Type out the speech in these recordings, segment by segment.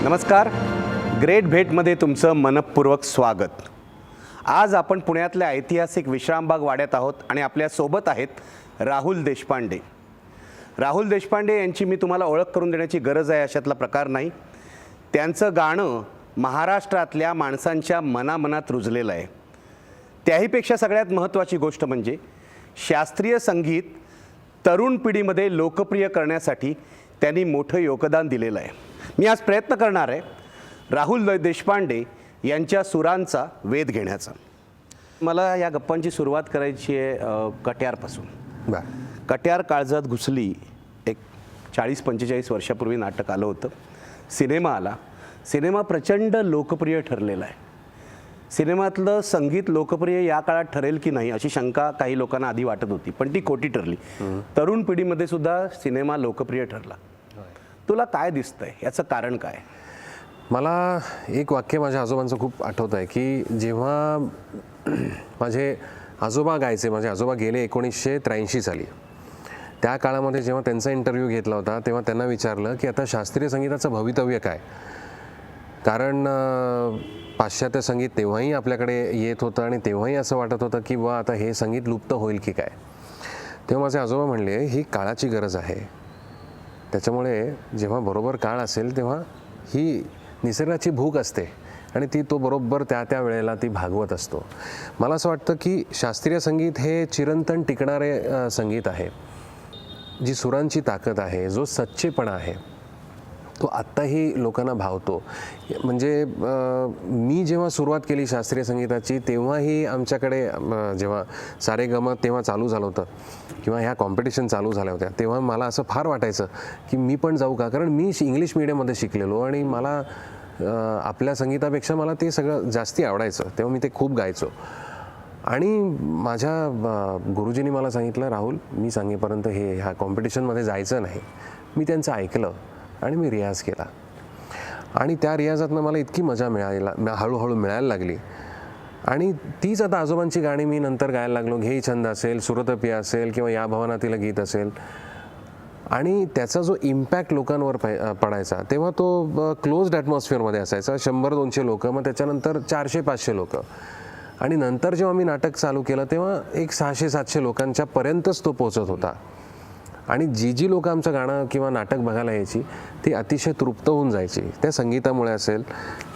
नमस्कार. ग्रेट भेटमध्ये तुमचं मनपूर्वक स्वागत. आज आपण पुण्यातल्या ऐतिहासिक विश्रामबाग वाड्यात आहोत आणि आपल्यासोबत आहेत राहुल देशपांडे. राहुल देशपांडे यांची मी तुम्हाला ओळख करून देण्याची गरज आहे अशातला प्रकार नाही. त्यांचं गाणं महाराष्ट्रातल्या माणसांच्या मनामनात रुजलेलं आहे. त्याहीपेक्षा सगळ्यात महत्त्वाची गोष्ट म्हणजे शास्त्रीय संगीत तरुण पिढीमध्ये लोकप्रिय करण्यासाठी त्यांनी मोठं योगदान दिलेलं आहे. मी आज प्रयत्न करणार आहे राहुल देशपांडे यांच्या सुरांचा वेध घेण्याचा. मला या गप्पांची सुरुवात करायची आहे कट्यारपासून. कट्यार काळजात घुसली एक 40-45 वर्षापूर्वी नाटक आलं होतं. सिनेमा आला. सिनेमा प्रचंड लोकप्रिय ठरलेला आहे. सिनेमातलं संगीत लोकप्रिय या काळात ठरेल की नाही अशी शंका काही लोकांना आधी वाटत होती, पण ती खोटी ठरली. तरुण पिढीमध्ये सुद्धा सिनेमा लोकप्रिय ठरला. तुला काय दिसतंय, याचं कारण काय? मला एक वाक्य माझ्या आजोबांचं खूप आठवतं आहे की जेव्हा माझे आजोबा गायचे, माझे आजोबा गेले 1983 साली, त्या काळामध्ये जेव्हा त्यांचा इंटरव्ह्यू घेतला होता तेव्हा त्यांना विचारलं की आता शास्त्रीय संगीताचं भवितव्य काय. कारण पाश्चात्य संगीत तेव्हाही आपल्याकडे येत होतं आणि तेव्हाही असं वाटत होतं की वा आता हे संगीत लुप्त होईल की काय. तेव्हा माझे आजोबा म्हणले ही काळाची गरज आहे. त्याच्यामुळे जेव्हा बरोबर काळ असेल तेव्हा ही निसर्गाची भूक असते आणि ती तो बरोबर त्या वेळेला ती भागवत असतो. मला असं वाटतं की शास्त्रीय संगीत हे चिरंतन टिकणारे संगीत आहे. जी सुरांची ताकद आहे, जो सच्चेपणा आहे, तो आत्ताही लोकांना भावतो. म्हणजे मी जेव्हा सुरुवात केली शास्त्रीय संगीताची तेव्हाही आमच्याकडे जेव्हा सारेगम तेव्हा चालू झालं होतं किंवा ह्या कॉम्पिटिशन चालू झाल्या होत्या तेव्हा मला असं फार वाटायचं की मी पण जाऊ का. कारण मी इंग्लिश मीडियममध्ये शिकलेलो आणि मला आपल्या संगीतापेक्षा मला ते सगळं जास्ती आवडायचं. तेव्हा मी ते खूप गायचो. आणि माझ्या गुरुजींनी मला सांगितलं, राहुल मी सांगेपर्यंत ह्या कॉम्पिटिशनमध्ये जायचं नाही. मी त्यांचं ऐकलं आणि मी रियाज केला आणि त्या रियाजातनं मला इतकी मजा हळूहळू मिळायला लागली. आणि तीच आता आजोबांची गाणी मी नंतर गायला लागलो. घेई छंद असेल, सुरतपिया असेल किंवा या भवनातील गीत असेल. आणि त्याचा जो इम्पॅक्ट लोकांवर पडायचा तेव्हा तो क्लोज्ड ॲटमॉस्फिअरमध्ये असायचा. 100-200 लोक, मग त्याच्यानंतर 400-500 लोक. आणि नंतर जेव्हा मी नाटक चालू केलं तेव्हा एक 600-700 लोकांच्या पर्यंतच तो पोचत होता. आणि जी लोक आमचं गाणं किंवा नाटक बघायला यायची ती अतिशय तृप्त होऊन जायची. त्या संगीतामुळे असेल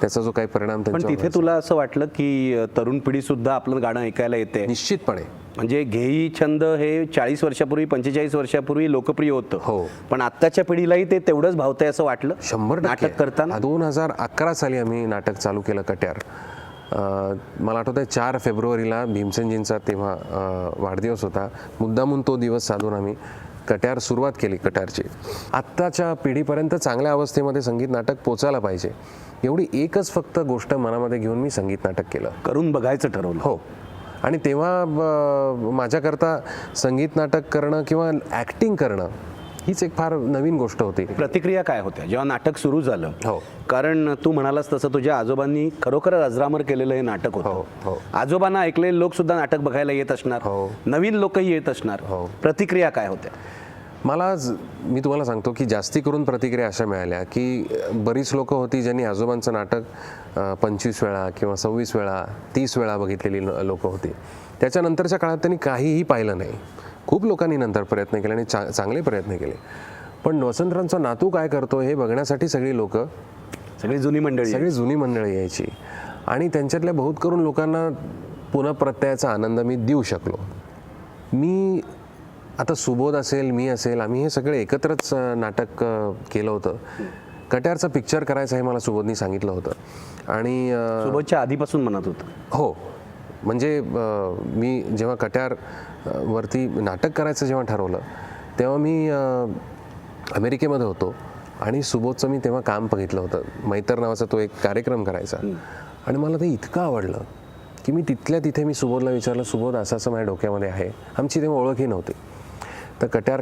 त्याचा जो काही परिणाम पण तिथे तुला असं वाटलं की तरुण पिढी सुद्धा आपलं गाणं ऐकायला येते? निश्चितपणे. म्हणजे घेई छंद हे 40 वर्षापूर्वी 45 वर्षापूर्वी लोकप्रिय होतं. हो. पण आत्ताच्या पिढीलाही ते तेवढंच भावतंय असं वाटलं 100% नाटक करताना? 2011 साली आम्ही नाटक चालू केलं कट्यार. मला आठवतं आहे 4 फेब्रुवारीला भीमसेनजींचा तेव्हा वाढदिवस होता. मुद्दामून तो दिवस साधून आम्ही कट्यार सुरुवात केली कट्यारची. आत्ताच्या पिढीपर्यंत चांगल्या अवस्थेमध्ये संगीत नाटक पोचायला पाहिजे एवढी एकच फक्त गोष्ट मनामध्ये घेऊन मी संगीत नाटक केलं. करून बघायचं ठरवलं. हो. आणि तेव्हा माझ्याकरता संगीत नाटक करणं किंवा ॲक्टिंग करणं हीच एक फार नवीन गोष्ट होती. प्रतिक्रिया काय होत्या जेव्हा नाटक सुरू झालं? हो. कारण तू म्हणालास तसं तुझ्या आजोबांनी खरोखर अजरामर केलेलं हे नाटक होतं. हो. आजोबांना ऐकलेले लोक सुद्धा नाटक बघायला येत असणार. हो. नवीन लोकही येत असणार. हो. प्रतिक्रिया काय होत्या? मी तुम्हाला सांगतो की जास्ती करून प्रतिक्रिया अशा मिळाल्या की बरीच लोक होती ज्यांनी आजोबांचं नाटक 25 वेळा किंवा 26 वेळा 30 वेळा बघितलेली लोक होती. त्याच्यानंतरच्या काळात त्यांनी काहीही पाहिलं नाही. खूप लोकांनी नंतर प्रयत्न केले आणि चांगले प्रयत्न केले. पण वसंतरावांचा नातू काय करतो हे बघण्यासाठी सगळी जुनी मंडळी यायची. आणि त्यांच्यातल्या बहुत करून लोकांना पुनःप्रत्ययाचा आनंद मी देऊ शकलो. मी आता सुबोध असेल, मी असेल, आम्ही हे सगळे एकत्रच नाटक केलं होतं. कट्यारचा पिक्चर करायचं हे मला सुबोधनी सांगितलं होतं. आणि सुबोधच्या आधीपासून म्हणत होतं? हो. म्हणजे मी जेव्हा कट्यार वरती नाटक करायचं जेव्हा ठरवलं तेव्हा मी अमेरिकेमध्ये होतो आणि सुबोधचं मी तेव्हा काम बघितलं होतं. मैतर नावाचा तो एक कार्यक्रम करायचा आणि मला ते इतकं आवडलं की मी तिथे मी सुबोधला विचारलं, सुबोध असं माझ्या डोक्यामध्ये आहे. आमची तेव्हा ओळखही नव्हती. तर कट्यार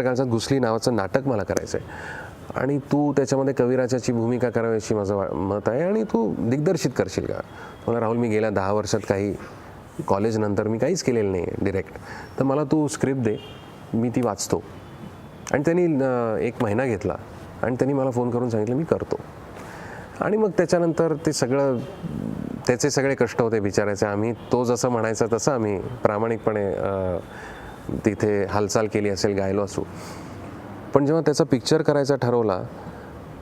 काळजात घुसली नावाचं नाटक मला करायचं आहे आणि तू त्याच्यामध्ये कविराजाची भूमिका करावी अशी माझं मत आहे आणि तू दिग्दर्शित करशील का? मला, राहुल मी गेल्या 10 वर्षात काही कॉलेजनंतर मी काहीच केलेलं नाही आहे डिरेक्ट, तर मला तू स्क्रिप्ट दे, मी ती वाचतो. आणि त्यांनी 1 महिना घेतला आणि त्यांनी मला फोन करून सांगितलं मी करतो. आणि मग त्याच्यानंतर ते सगळं त्याचे सगळे कष्ट होते बिचारायचे. आम्ही तो जसं म्हणायचा तसं आम्ही प्रामाणिकपणे तिथे हालचाल केली असेल, गायलो असू. पण जेव्हा त्याचा पिक्चर करायचा ठरवला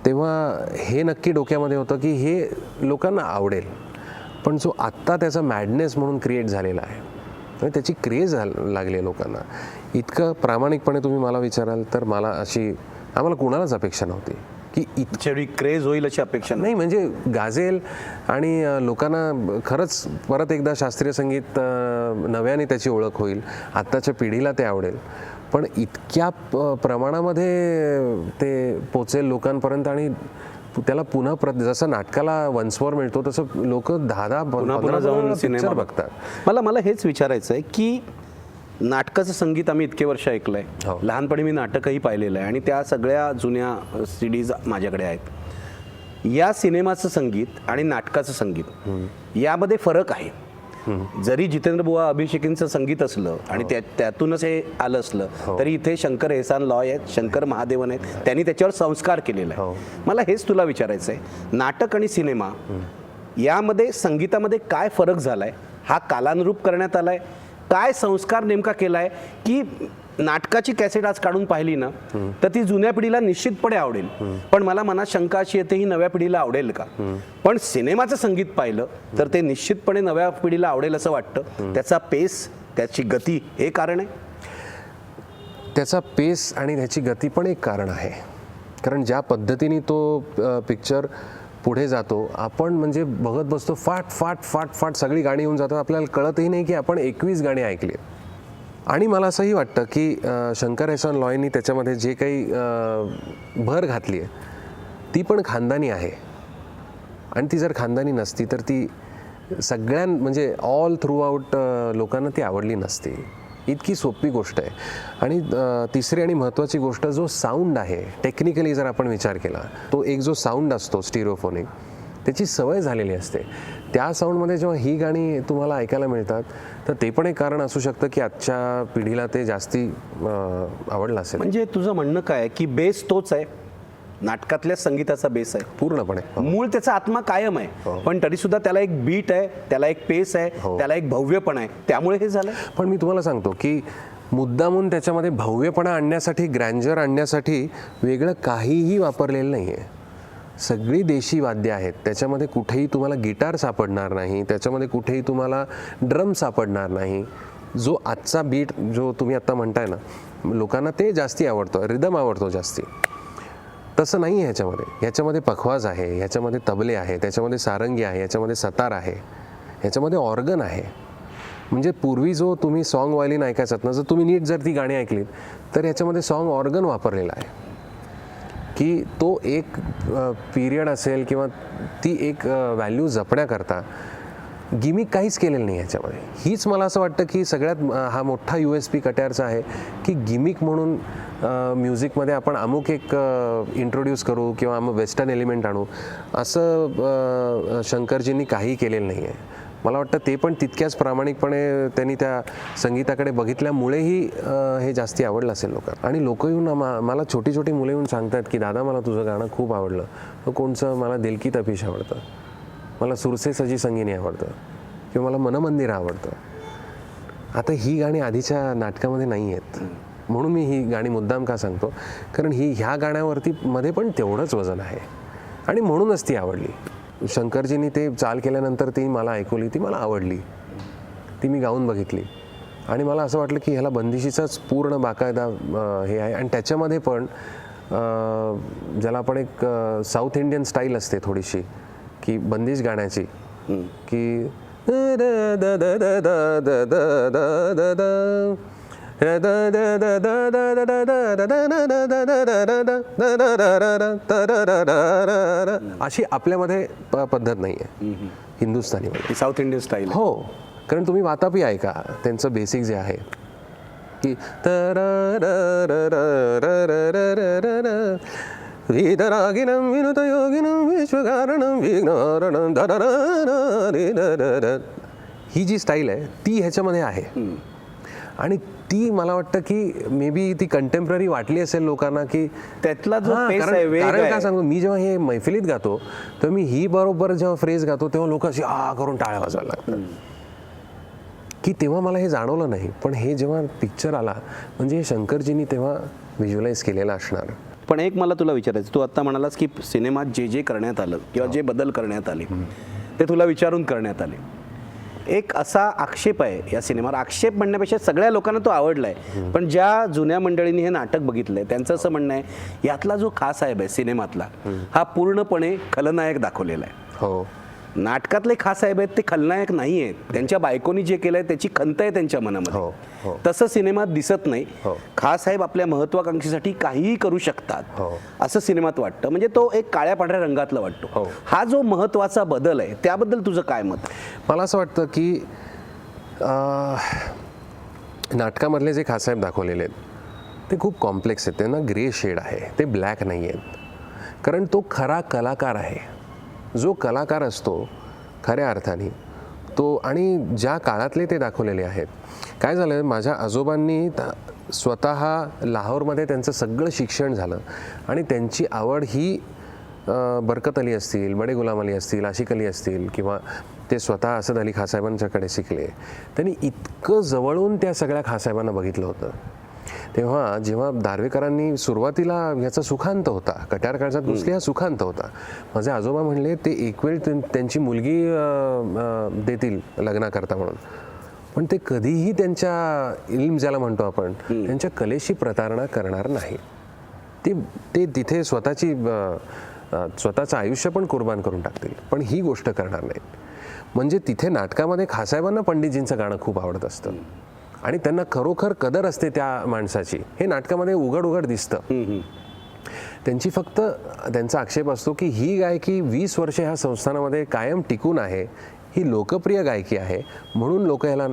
तेव्हा हे नक्की डोक्यामध्ये होतं की हे लोकांना आवडेल, पण जो आत्ता त्याचा मॅडनेस म्हणून क्रिएट झालेला आहे आणि त्याची क्रेज लागली आहे लोकांना, इतकं प्रामाणिकपणे तुम्ही मला विचाराल तर मला आम्हाला कुणालाच अपेक्षा नव्हती की इतकी क्रेज होईल अशी अपेक्षा नाही. म्हणजे गाजेल आणि लोकांना खरंच परत एकदा शास्त्रीय संगीत नव्याने त्याची ओळख होईल, आत्ताच्या पिढीला ते आवडेल, पण इतक्या प्रमाणामध्ये ते पोचेल लोकांपर्यंत आणि त्याला पुन्हा जसं नाटकाला वन्सवर मिळतो तसं लोक 10-10 पुन्हा जाऊन सिनेमा बघतात. मला हेच विचारायचं आहे की नाटकाचं संगीत आम्ही इतके वर्ष ऐकलंय, लहानपणी मी नाटकही पाहिलेलं आहे आणि त्या सगळ्या जुन्या CDs माझ्याकडे आहेत. या सिनेमाचं संगीत आणि नाटकाचं संगीत यामध्ये फरक आहे. जरी जितेंद्र बुवा अभिषेकींचं संगीत असलं आणि त्यातूनच हे आलं असलं तरी इथे शंकर एहसान लॉय आहेत, शंकर महादेवन आहेत, त्यांनी त्याच्यावर संस्कार केलेला आहे. मला हेच तुला विचारायचं आहे, नाटक आणि सिनेमा यामध्ये संगीतामध्ये काय फरक झालाय, हा कालानुरूप करण्यात आलाय, काय संस्कार नेमका केलाय की नाटकाची कॅसेट आज काढून पाहिली ना तर ती जुन्या पिढीला निश्चितपणे आवडेल, पण मला मनात शंका अशी येते ही नव्या पिढीला आवडेल का. पण सिनेमाचं संगीत पाहिलं तर ते निश्चितपणे नव्या पिढीला आवडेल असं वाटतं. त्याचा पेस, त्याची गती हे कारण आहे. त्याचा पेस आणि त्याची गती पण एक कारण आहे, कारण ज्या पद्धतीने तो पिक्चर पुढे जातो आपण म्हणजे बघत बसतो, फाट फाट फाट फाट सगळी गाणी येऊन जातात, आपल्याला कळतही नाही की आपण 21 गाणी ऐकली. आणि मला असंही वाटतं की शंकर एहसान लॉयनी त्याच्यामध्ये जे काही भर घातली आहे ती पण खानदानी आहे, आणि ती जर खानदानी नसती तर ती म्हणजे ऑल थ्रू आउट लोकांना ती आवडली नसती. इतकी सोपी गोष्ट आहे. आणि तिसरी आणि महत्त्वाची गोष्ट, जो साऊंड आहे टेक्निकली जर आपण विचार केला, तो एक जो साऊंड असतो स्टिरिओफोनिक, त्याची सवय झालेली असते. त्या साऊंडमध्ये जेव्हा ही गाणी तुम्हाला ऐकायला मिळतात तर ते पण एक कारण असू शकतं की आजच्या पिढीला ते जास्ती आवडलं असेल. म्हणजे तुझं म्हणणं काय आहे की बेस तोच आहे, नाटकातल्या संगीताचा बेस आहे पूर्णपणे, मूळ त्याचा आत्मा कायम आहे, पण तरी सुद्धा त्याला एक बीट आहे, त्याला एक पेस आहे, त्याला एक भव्यपणा आहे, त्यामुळे हे झालं. पण मी तुम्हाला सांगतो की मुद्दामून त्याच्यामध्ये भव्यपणा आणण्यासाठी, ग्रँजर आणण्यासाठी वेगळं काहीही वापरलेलं नाही आहे. सगळी देशी वाद्य आहेत त्याच्यामध्ये, कुठेही तुम्हाला गिटार सापडणार नाही, त्याच्यामध्ये कुठेही तुम्हाला ड्रम सापडणार नाही. जो आजचा बीट जो तुम्ही आत्ता म्हणताय ना, लोकांना ते जास्ती आवडतं, रिदम आवडतो जास्ती, तसं नाही आहे ह्याच्यामध्ये. ह्याच्यामध्ये पखवाज आहे, ह्याच्यामध्ये तबले आहे, त्याच्यामध्ये सारंगी आहे, ह्याच्यामध्ये सतार आहे, ह्याच्यामध्ये ऑर्गन आहे. म्हणजे पूर्वी जो तुम्ही सॉन्ग व्हायलिन ऐकायचात ना, जर तुम्ही नीट जर ती गाणी ऐकलीत तर ह्याच्यामध्ये सॉन्ग ऑर्गन वापरलेला आहे की तो एक पिरियड असेल किंवा ती एक व्हॅल्यू जपण्याकरता गिमिक काहीच केलेलं नाही ह्याच्यामध्ये. हीच मला असं वाटतं की सगळ्यात हा मोठा USP कट्यारचा आहे की गिमिक म्हणून म्युझिकमध्ये आपण अमुक एक इंट्रोड्यूस करू किंवा अमुक वेस्टर्न एलिमेंट आणू, असं शंकरजींनी काही केलेलं नाही आहे. मला वाटतं ते पण तितक्याच प्रामाणिकपणे त्यांनी त्या संगीताकडे बघितल्यामुळेही हे जास्ती आवडलं असेल लोकांना. आणि लोक येऊन मला छोटी छोटी मुलं येऊन सांगतात की दादा मला तुझं गाणं खूप आवडलं. कोणचं? मला दिल की तपिश आवडतं, मला सुरसे सजी संगीनी आवडतं, किंवा मला मनमंदिर आवडतं. आता ही गाणी आधीच्या नाटकामध्ये नाही आहेत, म्हणून मी ही गाणी मुद्दाम का सांगतो, कारण ह्या गाण्यावरती मध्ये पण तेवढंच वजन आहे आणि म्हणूनच ती आवडली. शंकरजींनी ते चाल केल्यानंतर ती मला ऐकवली, ती मला आवडली, ती मी गाऊन बघितली आणि मला असं वाटलं की ह्याला बंदिशीचाच पूर्ण बाकायदा हे आहे. आणि त्याच्यामध्ये पण ज्याला आपण एक साऊथ इंडियन स्टाईल असते थोडीशी की बंदिश गाण्याची, की अशी आपल्यामध्ये पद्धत नाही आहे हिंदुस्थानीमध्ये, साऊथ इंडियन स्टाईल. हो, कारण तुम्ही वातापी ऐका, त्यांचं बेसिक जे आहे की वीतरागिनं विनुतयोगिनं विश्वकारणं विघ्नहरणं ही जी स्टाईल आहे ती ह्याच्यामध्ये आहे. आणि ती मला वाटतं की मे बी ती कंटेम्पररी वाटली असेल लोकांना की त्यातला जो हां, pace कारण आहे, वेग कारण आहे. काय सांगू, मी जेव्हा हे मैफिलीत गातो तर मी ही बरोबर जेव्हा फ्रेज गातो तेव्हा लोक अशी करून टाळ्या वाजवायला लागतात की तेव्हा मला हे जाणवलं नाही. पण हे जेव्हा पिक्चर आला म्हणजे हे शंकरजींनी तेव्हा व्हिज्युअलाइज केलेलं असणार. पण एक मला तुला विचारायचं, तू आत्ता म्हणालास की सिनेमात जे जे करण्यात आलं किंवा जे बदल करण्यात आले ते तुला विचारून करण्यात आले. एक असा आक्षेप आहे या सिनेमावर, आक्षेप म्हणण्यापेक्षा सगळ्या लोकांना तो आवडला आहे, पण ज्या जुन्या मंडळींनी हे नाटक बघितलंय त्यांचं असं म्हणणं आहे यातला जो खासाहेब आहे सिनेमातला हा पूर्णपणे खलनायक दाखवलेला आहे. हो, नाटकातले खासाहेब आहेत ते खलनायक नाही आहेत, त्यांच्या बायकोनी जे केलंय त्याची खंत आहे त्यांच्या हो, मनामध्ये. हो. तसं सिनेमात दिसत नाही. हो. खासाहेब आपल्या महत्वाकांक्षेसाठी काहीही करू शकतात हो. असं सिनेमात वाटतं. म्हणजे तो एक काळ्या पांढऱ्या रंगातला वाटतो. हो. हा जो महत्वाचा बदल आहे त्याबद्दल तुझं काय मत आहे? मला असं वाटतं की नाटकामधले जे खासाहेब दाखवलेले आहेत ते खूप कॉम्प्लेक्स आहेत, त्यांना ग्रे शेड आहे, ते ब्लॅक नाही आहेत. कारण तो खरा कलाकार आहे. जो कलाकार असतो खऱ्या अर्थाने तो, आणि ज्या काळातले ते दाखवलेले आहेत. काय झालं, माझ्या आजोबांनी स्वतः लाहोरमध्ये त्यांचं सगळं शिक्षण झालं आणि त्यांची आवड ही बरकत अली असतील, बडे गुलाम अली असतील, आशिक अली असतील, किंवा ते स्वतः असद अली खासाहेबांच्याकडे शिकले. त्यांनी इतकं जवळून त्या सगळ्या खासाहेबांना बघितलं होतं. तेव्हा जेव्हा दारव्हेकरांनी सुरुवातीला ह्याचा सुखांत होता, कट्यार काळजात घुसली हा सुखांत होता. माझे आजोबा म्हणले ते एक वेळ त्यांची मुलगी देतील लग्नाकरता म्हणून, पण ते कधीही त्यांच्या इल्म ज्याला म्हणतो आपण त्यांच्या कलेशी प्रतारणा करणार नाही. ते तिथे स्वतःचं आयुष्य पण कुर्बान करून टाकतील, पण ही गोष्ट करणार नाहीत. म्हणजे तिथे नाटकामध्ये खासाहेबांना पंडितजींचं गाणं खूप आवडत असतं आणि त्यांना खरोखर कदर असते त्या माणसाची. हे नाटकामध्ये उघड उघड दिसतं. त्यांची फक्त त्यांचा आक्षेप असतो की ही गायकी 20 वर्षे ह्या संस्थानामध्ये कायम टिकून आहे, ही लोकप्रिय गायकी आहे म्हणून लोक ह्याला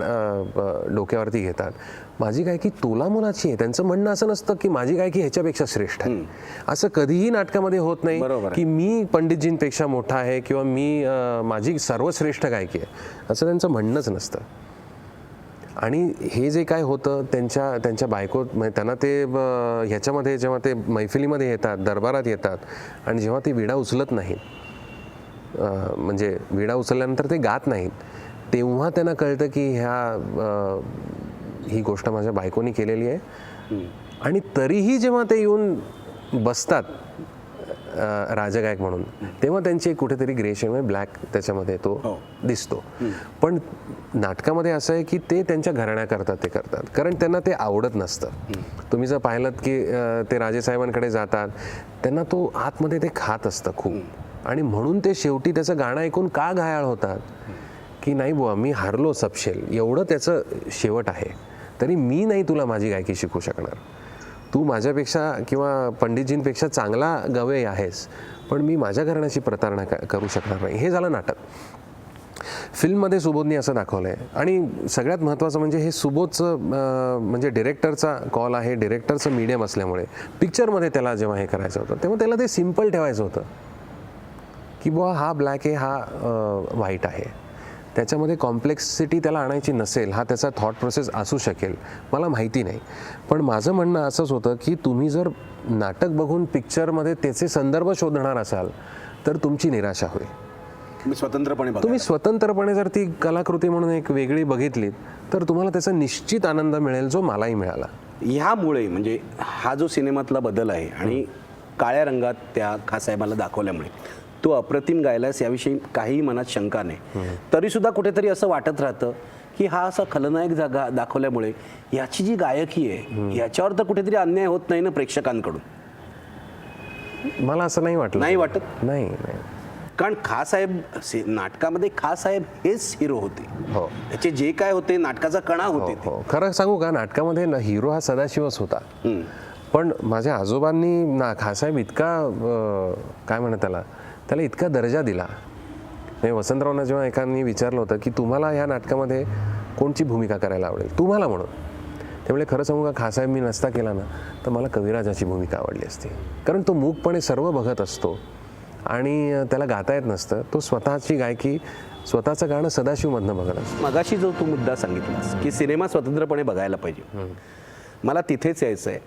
डोक्यावरती घेतात. माझी गायकी तोलामोलाची आहे. त्यांचं म्हणणं असं नसतं की माझी गायकी ह्याच्यापेक्षा श्रेष्ठ आहे. असं कधीही नाटकामध्ये होत नाही की मी पंडितजींपेक्षा मोठा आहे किंवा माझी सर्वश्रेष्ठ गायकी आहे, असं त्यांचं म्हणणंच नसतं. आणि हे जे काय होतं त्यांच्या बायको, त्यांना ते ह्याच्यामध्ये जेव्हा ते मैफिलीमध्ये येतात, दरबारात येतात आणि जेव्हा ते विडा उचलत नाहीत, म्हणजे विडा उचलल्यानंतर ते गात नाहीत, तेव्हा त्यांना कळतं की ही गोष्ट माझ्या बायकोनी केलेली आहे. आणि तरीही जेव्हा ते येऊन बसतात राजगायक म्हणून, तेव्हा त्यांची कुठेतरी ग्रे शेड म्हणजे ब्लॅक त्याच्यामध्ये तो दिसतो. पण नाटकामध्ये असं आहे की ते त्यांच्या घराण्याकरता ते करतात, कारण त्यांना ते आवडत नसतं. तुम्ही जर पाहिलं की ते राजेसाहेबांकडे जातात, त्यांना तो आतमध्ये ते खात असतं खूप, आणि म्हणून ते शेवटी त्याचं गाणं ऐकून का घायाळ होतात की नाही बुवा मी हारलो सपशेल, एवढं त्याचं शेवट आहे, तरी मी नाही तुला माझी गायकी शिकू शकणार. तू माझ्यापेक्षा किंवा पंडितजींपेक्षा चांगला गवई आहेस, पण मी माझ्या घराण्याची प्रतारणा करू शकणार नाही. हे झालं नाटक. फिल्ममध्ये सुबोधनी असं दाखवलं आहे. आणि सगळ्यात महत्त्वाचं म्हणजे हे सुबोधचं म्हणजे डिरेक्टरचा कॉल आहे, डिरेक्टरचं मीडियम असल्यामुळे पिक्चरमध्ये त्याला जेव्हा हे करायचं होतं तेव्हा त्याला ते सिम्पल ठेवायचं होतं की बुवा हा ब्लॅक आहे, हा व्हाईट आहे. त्याच्यामध्ये कॉम्प्लेक्सिटी त्याला आणायची नसेल, हा त्याचा थॉट प्रोसेस असू शकेल, मला माहिती नाही. पण माझं म्हणणं असंच होतं की तुम्ही जर नाटक बघून पिक्चरमध्ये त्याचे संदर्भ शोधणार असाल तर तुमची निराशा होईल. तुम्ही स्वतंत्रपणे जर ती कलाकृती म्हणून एक वेगळी बघितलीत तर तुम्हाला त्याचा निश्चित आनंद मिळेल, जो मलाही मिळाला. ह्यामुळे म्हणजे हा जो सिनेमातला बदल आहे आणि काळ्या रंगात त्या खासाहेबाला दाखवल्यामुळे तू अप्रतिम गायलास याविषयी काही मनात शंका नाही, तरी सुद्धा कुठेतरी असं वाटत राहतं की हा असा खलनायक जागा दाखवल्यामुळे याची जी गायकी आहे याच्यावर तर कुठेतरी अन्याय होत नाही ना प्रेक्षकांकडून. मला असं नाही वाटलं. नाही वाटत? नाही, कारण खासाहेब नाटकामध्ये खासाहेब हेच हिरो होते. हो, त्याचे जे काय होते नाटकाचा कणा होते. हो, खरं सांगू का, नाटकामध्ये हिरो हा सदाशिवच होता. पण माझ्या आजोबांनी खासाहेब इतका काय म्हणत त्याला इतका दर्जा दिला. म्हणजे वसंतरावांना जेव्हा एकाने विचारलं होतं की तुम्हाला ह्या नाटकामध्ये कोणची भूमिका करायला आवडेल तुम्हाला म्हणून, त्यामुळे खरं सांगू का, खासाहेब मी नसता केला ना तर मला कविराजाची भूमिका आवडली असती. कारण तो मूकपणे सर्व बघत असतो आणि त्याला गाता येत नसतं, तो स्वतःची गायकी, स्वतःचं गाणं सदाशिवमधनं बघत असतो. मगाशी जो तू मुद्दा सांगितलास की सिनेमा स्वतंत्रपणे बघायला पाहिजे, मला तिथेच यायचं आहे.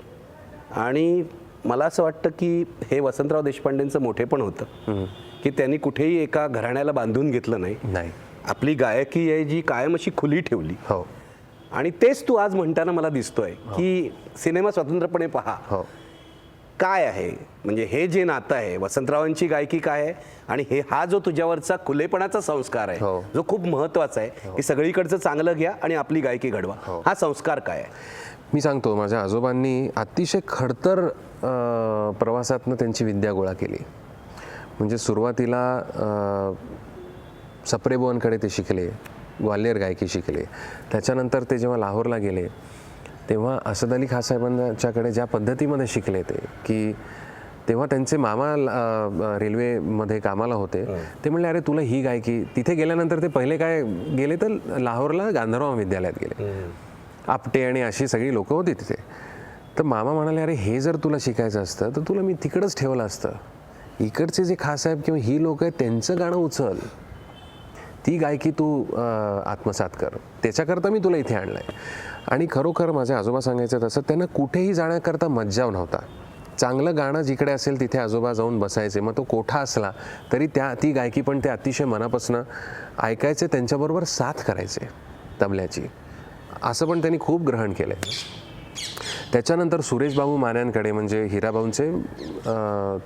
आणि मला असं वाटतं की हे वसंतराव देशपांडेंचं मोठेपण होतं की त्यांनी कुठेही एका घराण्याला बांधून घेतलं नाही. आपली गायकी आहे जी कायम अशी खुली ठेवली. हो. आणि तेच तू आज म्हणताना मला दिसतोय की सिनेमा स्वतंत्रपणे पहा. हो. काय आहे म्हणजे हे जे नातं आहे, वसंतरावांची गायकी काय आहे आणि हा जो तुझ्यावरचा खुलेपणाचा संस्कार आहे, जो खूप महत्त्वाचा आहे की सगळीकडचं चांगलं घ्या आणि आपली गायकी घडवा, हा संस्कार काय आहे? मी सांगतो, माझ्या आजोबांनी अतिशय खडतर प्रवासातनं त्यांची विद्या गोळा केली. म्हणजे सुरुवातीला सप्रेबुवांकडे ते शिकले, ग्वाल्हेर गायकी शिकले. त्याच्यानंतर ते जेव्हा लाहोरला गेले तेव्हा असद अली खाँ साहेबांच्याकडे ज्या पद्धतीमध्ये शिकले ते, की तेव्हा त्यांचे मामा रेल्वेमध्ये कामाला होते. ते म्हणले, अरे तुला ही गायकी, तिथे गेल्यानंतर ते पहिले काय गेले तर लाहोरला गांधर्व महाविद्यालयात गेले. आपटे आणि अशी सगळी लोकं होती तिथे. तर मामा म्हणाले, अरे हे जर तुला शिकायचं असतं तर तुला मी तिकडंच ठेवलं असतं. इकडचे जे खाँसाहेब किंवा ही लोक आहेत त्यांचं गाणं उचल, ती गायकी तू आत्मसात कर, त्याच्याकरता मी तुला इथे आणलं आहे. आणि खरोखर माझे आजोबा सांगायचं तसं, त्यांना कुठेही जाण्याकरता मज्जाव नव्हता. चांगलं गाणं जिकडे असेल तिथे आजोबा जाऊन बसायचे. मग तो कोठा असला तरी ती गायकी पण ते अतिशय मनापासून ऐकायचे, त्यांच्याबरोबर साथ करायचे तबल्याची. असं पण त्यांनी खूप ग्रहण केलं आहे. त्याच्यानंतर सुरेशबाबू मान्यांकडे, म्हणजे हिराबाऊंचे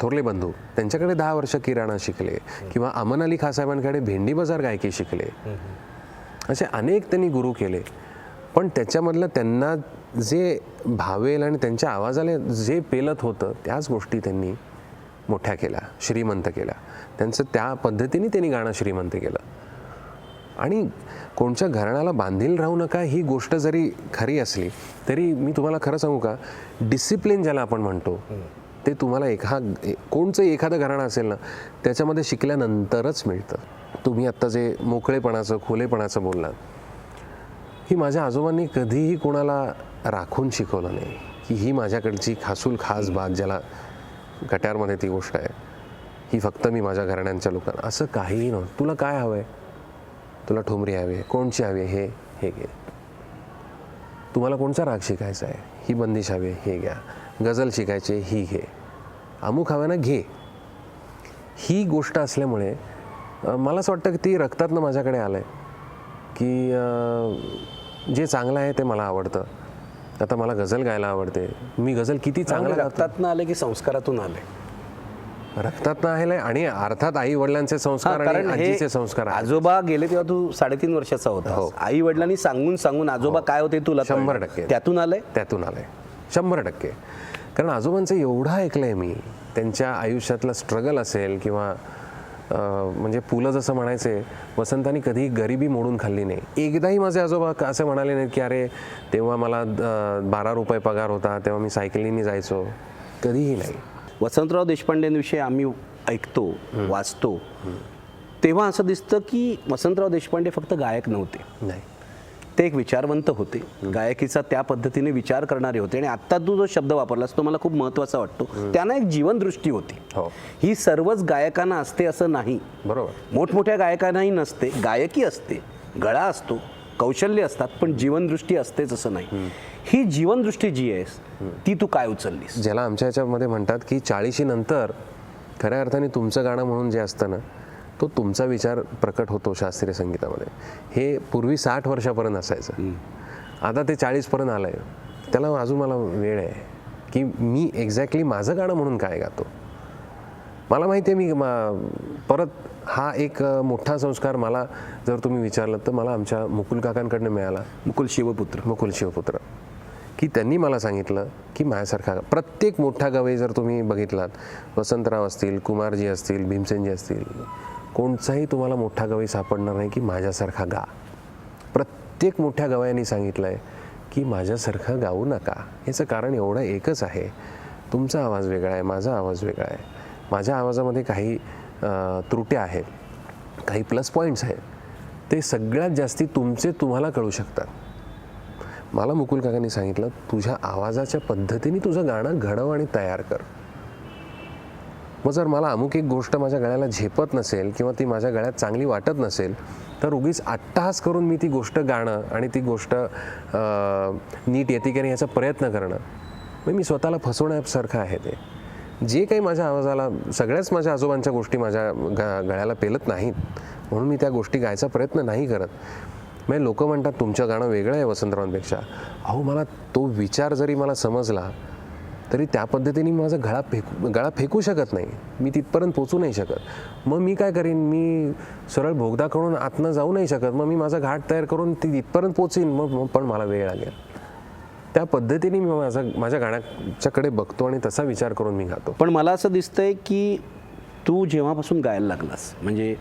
थोरले बंधू, त्यांच्याकडे 10 वर्ष किराणा शिकले. किंवा अमन अली खाँ साहेबांकडे भेंडी बाजार गायकी शिकले. असे अनेक त्यांनी गुरु केले. पण त्याच्यामधलं त्यांना जे भावेल आणि त्यांच्या आवाजाला जे पेलत होतं त्याच गोष्टी त्यांनी मोठ्या केल्या, श्रीमंत केल्या. त्यांचं त्या पद्धतीने त्यांनी गाणं श्रीमंत केलं. आणि कोणत्या घराण्याला बांधील राहू नका ही गोष्ट जरी खरी असली तरी मी तुम्हाला खरं सांगू का, डिसिप्लिन ज्याला आपण म्हणतो ते तुम्हाला कोणचं एखादं घराणं असेल ना त्याच्यामध्ये शिकल्यानंतरच मिळतं. तुम्ही आत्ता जे मोकळेपणाचं, खुलेपणाचं बोललात, ही माझ्या आजोबांनी कधीही कोणाला राखून शिकवलं नाही की ही माझ्याकडची खासूल खास बात, ज्याला कट्यारमध्ये ती गोष्ट आहे, ही फक्त मी माझ्या घराण्यांच्या लोकांना, असं काहीही नव्हतं. तुला काय हवं आहे, तुला ठुमरी हवी आहे, कोणची हवी आहे, हे घे. तुम्हाला कोणचा राग शिकायचा आहे, ही बंदिश हवी आहे, हे घ्या. गझल शिकायची, ही घे. अमुक हवं ना, घे. ही गोष्ट असल्यामुळे मला असं वाटतं की ती रक्तातनं माझ्याकडे आलं आहे की जे चांगलं आहे ते मला आवडतं. आता मला गझल गायला आवडते. मी गझल किती चांगलं रक्तातनं आले की संस्कारातून आले? रक्तातनं आहे. आणि अर्थात आई वडिलांचे संस्कार आणि आजीचे संस्कार. आजोबा गेले तेव्हा तू 3.5 वर्षाचा होता. आई वडिलांनी सांगून आजोबा काय होते तुला 100% त्यातून आलंय. 100%. कारण आजोबांचं एवढं ऐकलंय मी, त्यांच्या आयुष्यातलं स्ट्रगल असेल किंवा म्हणजे पुलं जसं म्हणायचे, वसंतांनी कधी गरिबी मोडून खाल्ली नाही. एकदाही माझे आजोबा असं म्हणाले नाहीत की अरे तेव्हा मला 12 रुपये पगार होता तेव्हा मी सायकलीने जायचो, कधीही नाही. वसंतराव देशपांडेंविषयी आम्ही ऐकतो, वाचतो, तेव्हा असं दिसतं की वसंतराव देशपांडे फक्त गायक नव्हते. नाही, ते एक विचारवंत होते. गायकीचा त्या पद्धतीने विचार करणारे होते. आणि आत्ता तू जो शब्द वापरलास तो मला खूप महत्त्वाचा वाटतो. त्यांना एक जीवनदृष्टी होती. ही सर्वच गायकांना असते असं नाही. बरोबर. मोठमोठ्या गायकांनाही नसते. गायकी असते, गळा असतो, कौशल्य असतात, पण जीवनदृष्टी असतेच असं नाही. ही जीवनदृष्टी जी आहे ती तू काय उचललीस? ज्याला आमच्या ह्याच्यामध्ये म्हणतात की 40 नंतर खऱ्या अर्थाने तुमचं गाणं म्हणून जे असतं ना, तो तुमचा विचार प्रकट होतो शास्त्रीय संगीतामध्ये. हे पूर्वी 60 वर्षापर्यंत असायचं, आता ते 40पर्यंत आलं आहे. त्याला अजून मला वेळ आहे की मी एक्झॅक्टली माझं गाणं म्हणून काय गातो. मला माहिती आहे मी परत हा एक मोठा संस्कार मला जर तुम्ही विचारलं तर मला आमच्या मुकुल काकांकडनं मिळाला. मुकुल शिवपुत्र की त्यांनी मला सांगितलं की माझ्यासारखा प्रत्येक मोठा गवई जर तुम्ही बघितलात, वसंतराव असतील, कुमारजी असतील, भीमसेनजी असतील, कोणताही तुम्हाला मोठा गवई सापडणार नाही की माझ्यासारखा गा. प्रत्येक मोठ्या गवयांनी सांगितलं आहे की माझ्यासारखं गाऊ नका. याचं कारण एवढं एकच आहे, तुमचा आवाज वेगळा आहे, माझा आवाज वेगळा आहे. माझ्या आवाजामध्ये काही त्रुट्या आहेत, काही प्लस पॉईंट्स आहेत, ते सगळ्यात जास्ती तुम्हाला कळू शकतात. मला मुकुल काकांनी सांगितलं, तुझ्या आवाजाच्या पद्धतीने तुझं गाणं घडव आणि तयार कर. मग जर मला अमुक एक गोष्ट माझ्या गळ्याला झेपत नसेल किंवा ती माझ्या गळ्यात चांगली वाटत नसेल तर उगीच अट्टहास करून मी ती गोष्ट गाणं आणि ती गोष्ट नीट येते की नाही याचा प्रयत्न करणं, मग मी स्वतःला फसवण्यासारखं आहे ते. जे काही माझ्या आवाजाला, सगळ्याच माझ्या आजोबांच्या गोष्टी माझ्या गळ्याला पेलत नाहीत म्हणून मी त्या गोष्टी गायचा प्रयत्न नाही करत. म्हणजे लोक म्हणतात तुमचं गाणं वेगळं आहे वसंतरावांपेक्षा. अहो, मला तो विचार जरी मला समजला तरी त्या पद्धतीने माझा गळा फेकू शकत नाही, मी तिथपर्यंत पोचू नाही शकत. मग मी काय करीन, मी सरळ बोगदा करून आतनं जाऊ नाही शकत, मग मी माझा घाट तयार करून ती तिथपर्यंत पोचीन, मग पण मला वेळ लागेल. त्या पद्धतीने मी माझ्या गाण्याच्याकडे बघतो आणि तसा विचार करून मी गातो. पण मला असं दिसतंय की तू जेव्हापासून गायला लागलास, म्हणजे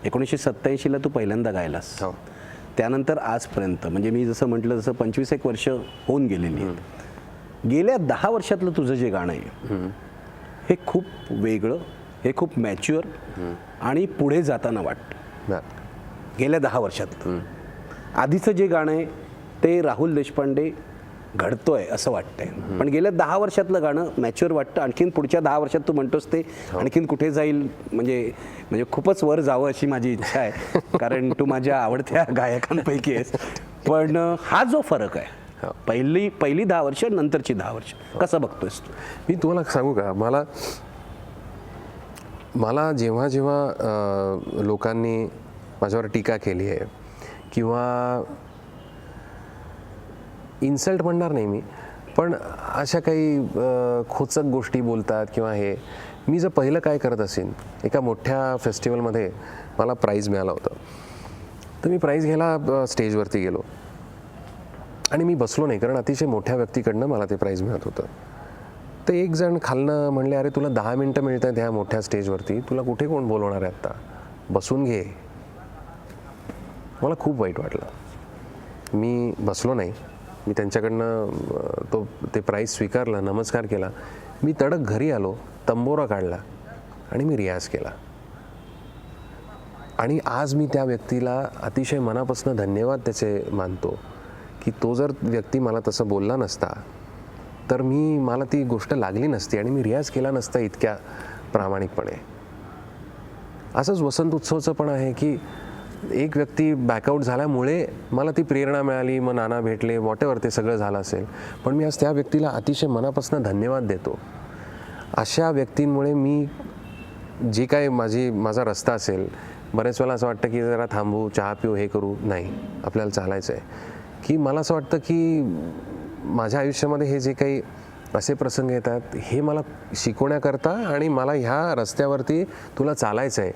1987ला तू पहिल्यांदा गायलास, हो. त्यानंतर आजपर्यंत, म्हणजे मी जसं म्हटलं तसं 25 वर्ष होऊन गेलेली आहेत. गेल्या 10 वर्षातलं तुझं जे गाणं आहे हे खूप वेगळं, हे खूप मॅच्युअर आणि पुढे जाताना वाटतं. गेल्या 10 वर्षातलं आधीचं जे गाणं आहे ते राहुल देशपांडे घडतोय असं वाटतंय, पण गेल्या 10 वर्षातलं गाणं मॅच्युअर वाटतं. आणखीन पुढच्या 10 वर्षात तू म्हणतोस ते आणखीन कुठे जाईल, म्हणजे खूपच वर जावं अशी माझी इच्छा आहे, कारण तू माझ्या आवडत्या गायकांपैकी आहेस. पण हा जो फरक आहे, पहिली 10 वर्ष नंतरची 10 वर्ष, कसं बघतोयस तू? मी तुम्हाला सांगू का, मला जेव्हा जेव्हा लोकांनी माझ्यावर टीका केली आहे किंवा इन्सल्ट म्हणणार नाही मी, पण अशा काही खोचक गोष्टी बोलतात किंवा हे, मी जर पहिलं काय करत असेल, एका मोठ्या फेस्टिवलमध्ये मला प्राईज मिळालं होतं, तर मी प्राईज घ्यायला स्टेजवरती गेलो आणि मी बसलो नाही, कारण अतिशय मोठ्या व्यक्तीकडनं मला ते प्राईज मिळत होतं. तर एक जण खालनं म्हणले, अरे तुला 10 मिनटं मिळत आहेत ह्या मोठ्या स्टेजवरती, तुला कुठे कोण बोलवणार आहे आत्ता, बसून घे. मला खूप वाईट वाटलं, मी बसलो नाही. मी त्यांच्याकडनं ते प्राईज स्वीकारलं, नमस्कार केला, मी तडक घरी आलो, तंबोरा काढला आणि मी रियाज केला. आणि आज मी त्या व्यक्तीला अतिशय मनापासून धन्यवाद त्याचे मानतो की तो जर व्यक्ती मला तसं बोलला नसता तर मला ती गोष्ट लागली नसती आणि मी रियाज केला नसता इतक्या प्रामाणिकपणे. असंच वसंत उत्सवचं पण आहे की एक व्यक्ती बॅकआउट झाल्यामुळे मला ती प्रेरणा मिळाली, मग नाना भेटले, वॉटेवर ते सगळं झालं असेल, पण मी आज त्या व्यक्तीला अतिशय मनापासून धन्यवाद देतो. अशा व्यक्तींमुळे मी जे काय माझा रस्ता असेल, बरेच वेळा असं वाटतं की जरा थांबू, चहा पिऊ, हे करू, नाही, आपल्याला चालायचं आहे. की मला असं वाटतं की माझ्या आयुष्यामध्ये हे जे काही असे प्रसंग येतात हे मला शिकवण्याकरता आणि मला ह्या रस्त्यावरती तुला चालायचं आहे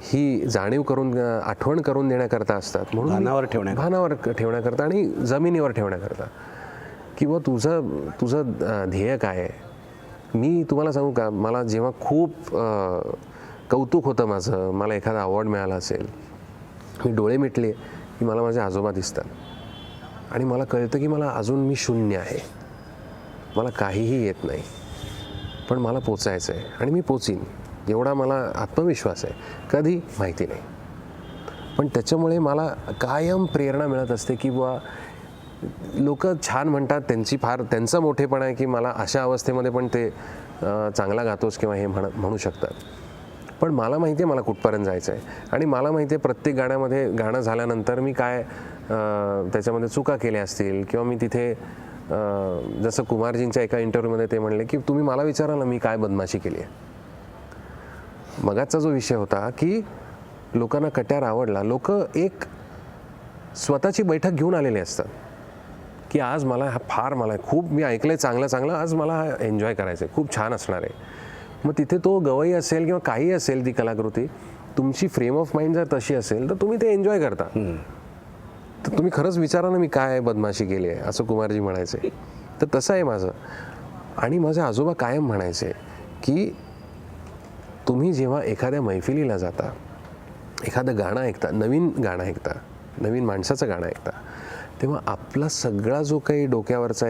ही जाणीव करून, आठवण करून देण्याकरता असतात. म्हणून भानावर ठेवण्याकरता आणि जमिनीवर ठेवण्याकरता किंवा तुझं ध्येय काय आहे. मी तुम्हाला सांगू का, मला जेव्हा खूप कौतुक होतं माझं, मला एखादा अवॉर्ड मिळाला असेल, मी डोळे मिटले की मला माझे आजोबा दिसतात आणि मला कळतं की मला अजून मी शून्य आहे, मला काहीही येत नाही, पण मला पोचायचं आहे आणि मी पोचीन एवढा मला आत्मविश्वास आहे. कधी माहिती नाही, पण त्याच्यामुळे मला कायम प्रेरणा मिळत असते की बुवा लोक छान म्हणतात, त्यांचा मोठेपणा आहे की मला अशा अवस्थेमध्ये पण ते चांगला गातोस किंवा हे म्हणू शकतात. पण मला माहिती आहे मला कुठपर्यंत जायचं आहे आणि मला माहिती आहे प्रत्येक गाणं झाल्यानंतर मी काय त्याच्यामध्ये चुका केल्या असतील किंवा मी तिथे जसं कुमारजींच्या एका इंटरव्ह्यूमध्ये ते म्हणले की तुम्ही मला विचारा ना मी काय बदमाशी केली आहे. मगाचा जो विषय होता की लोकांना कट्यार आवडला, लोक एक स्वतःची बैठक घेऊन आलेले असतात की आज मला खूप मी ऐकलंय चांगलं, आज मला एन्जॉय करायचं आहे, खूप छान असणार आहे. मग तिथे तो गवई असेल किंवा काही असेल ती कलाकृती, तुमची फ्रेम ऑफ माइंड जर तशी असेल तर तुम्ही ते एन्जॉय करता. तर तुम्ही खरंच विचारा ना मी काय बदमाशी केली आहे, असं कुमारजी म्हणायचे. तर तसं आहे माझं. आणि माझे आजोबा कायम म्हणायचे की तुम्ही जेव्हा एखाद्या मैफिलीला जाता, एखादं गाणं ऐकता, नवीन गाणं ऐकता, नवीन माणसाचं गाणं ऐकता, तेव्हा आपला सगळा जो काही डोक्यावरचा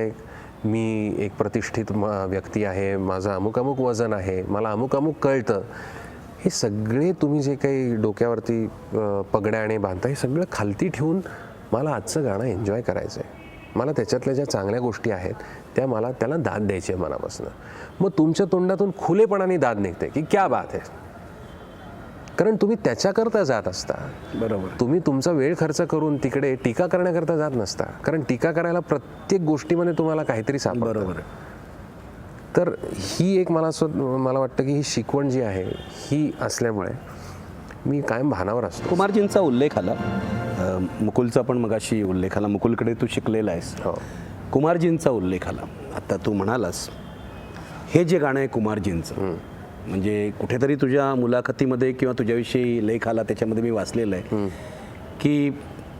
मी एक प्रतिष्ठित व्यक्ती आहे, माझं अमुक वजन आहे, मला अमुक कळतं, हे सगळे तुम्ही जे काही डोक्यावरती पगड्याने बांधता हे सगळं खालती ठेवून मला आजचं गाणं एन्जॉय करायचं आहे, मला त्याच्यातल्या ज्या चांगल्या गोष्टी आहेत त्याला दाद द्यायची आहे मनापासून. मग तुमच्या तोंडातून खुलेपणाने दाद निघते की क्या बात आहे, कारण तुम्ही त्याच्याकरता जात असता. बरोबर. तुम्ही तुमचा वेळ खर्च करून तिकडे टीका करण्याकरता जात नसता, कारण टीका करायला प्रत्येक गोष्टीमध्ये तुम्हाला काहीतरी सापडतं. बरोबर. तर ही एक मला वाटतं की ही शिकवण जी आहे ही असल्यामुळे मी कायम भानावर असतो. कुमारजींचा उल्लेख आला, मुकुलचा पण मगाशी उल्लेख आला, मुकुलकडे तू शिकलेला आहेस. हो. कुमारजींचा उल्लेख आला. आता तू म्हणालास हे जे गाणं आहे कुमारजींचं, म्हणजे कुठेतरी तुझ्या मुलाखतीमध्ये किंवा तुझ्याविषयी लेख आला त्याच्यामध्ये मी वाचलेलं आहे की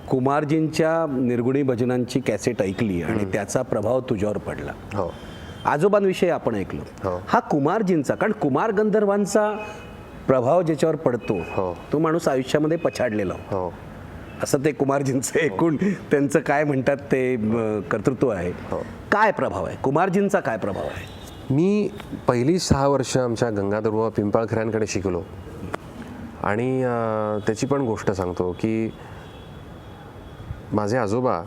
कुमारजींच्या निर्गुणी भजनांची कॅसेट ऐकली आणि त्याचा प्रभाव तुझ्यावर पडला. हो. आजोबांविषयी आपण ऐकलो. हो. हा कुमारजींचा, कारण कुमार गंधर्वांचा प्रभाव ज्याच्यावर पडतो हो. तो माणूस आयुष्यामध्ये पछाडलेला होता. हो. असं ते कुमारजींचं एकूण त्यांचं काय म्हणतात ते कर्तृत्व आहे. काय प्रभाव आहे कुमारजींचा, काय प्रभाव आहे? मी पहिली 6 वर्ष आमच्या गंगाधर पिंपळखऱ्यांकडे शिकलो आणि त्याची पण गोष्ट सांगतो की माझे आजोबा,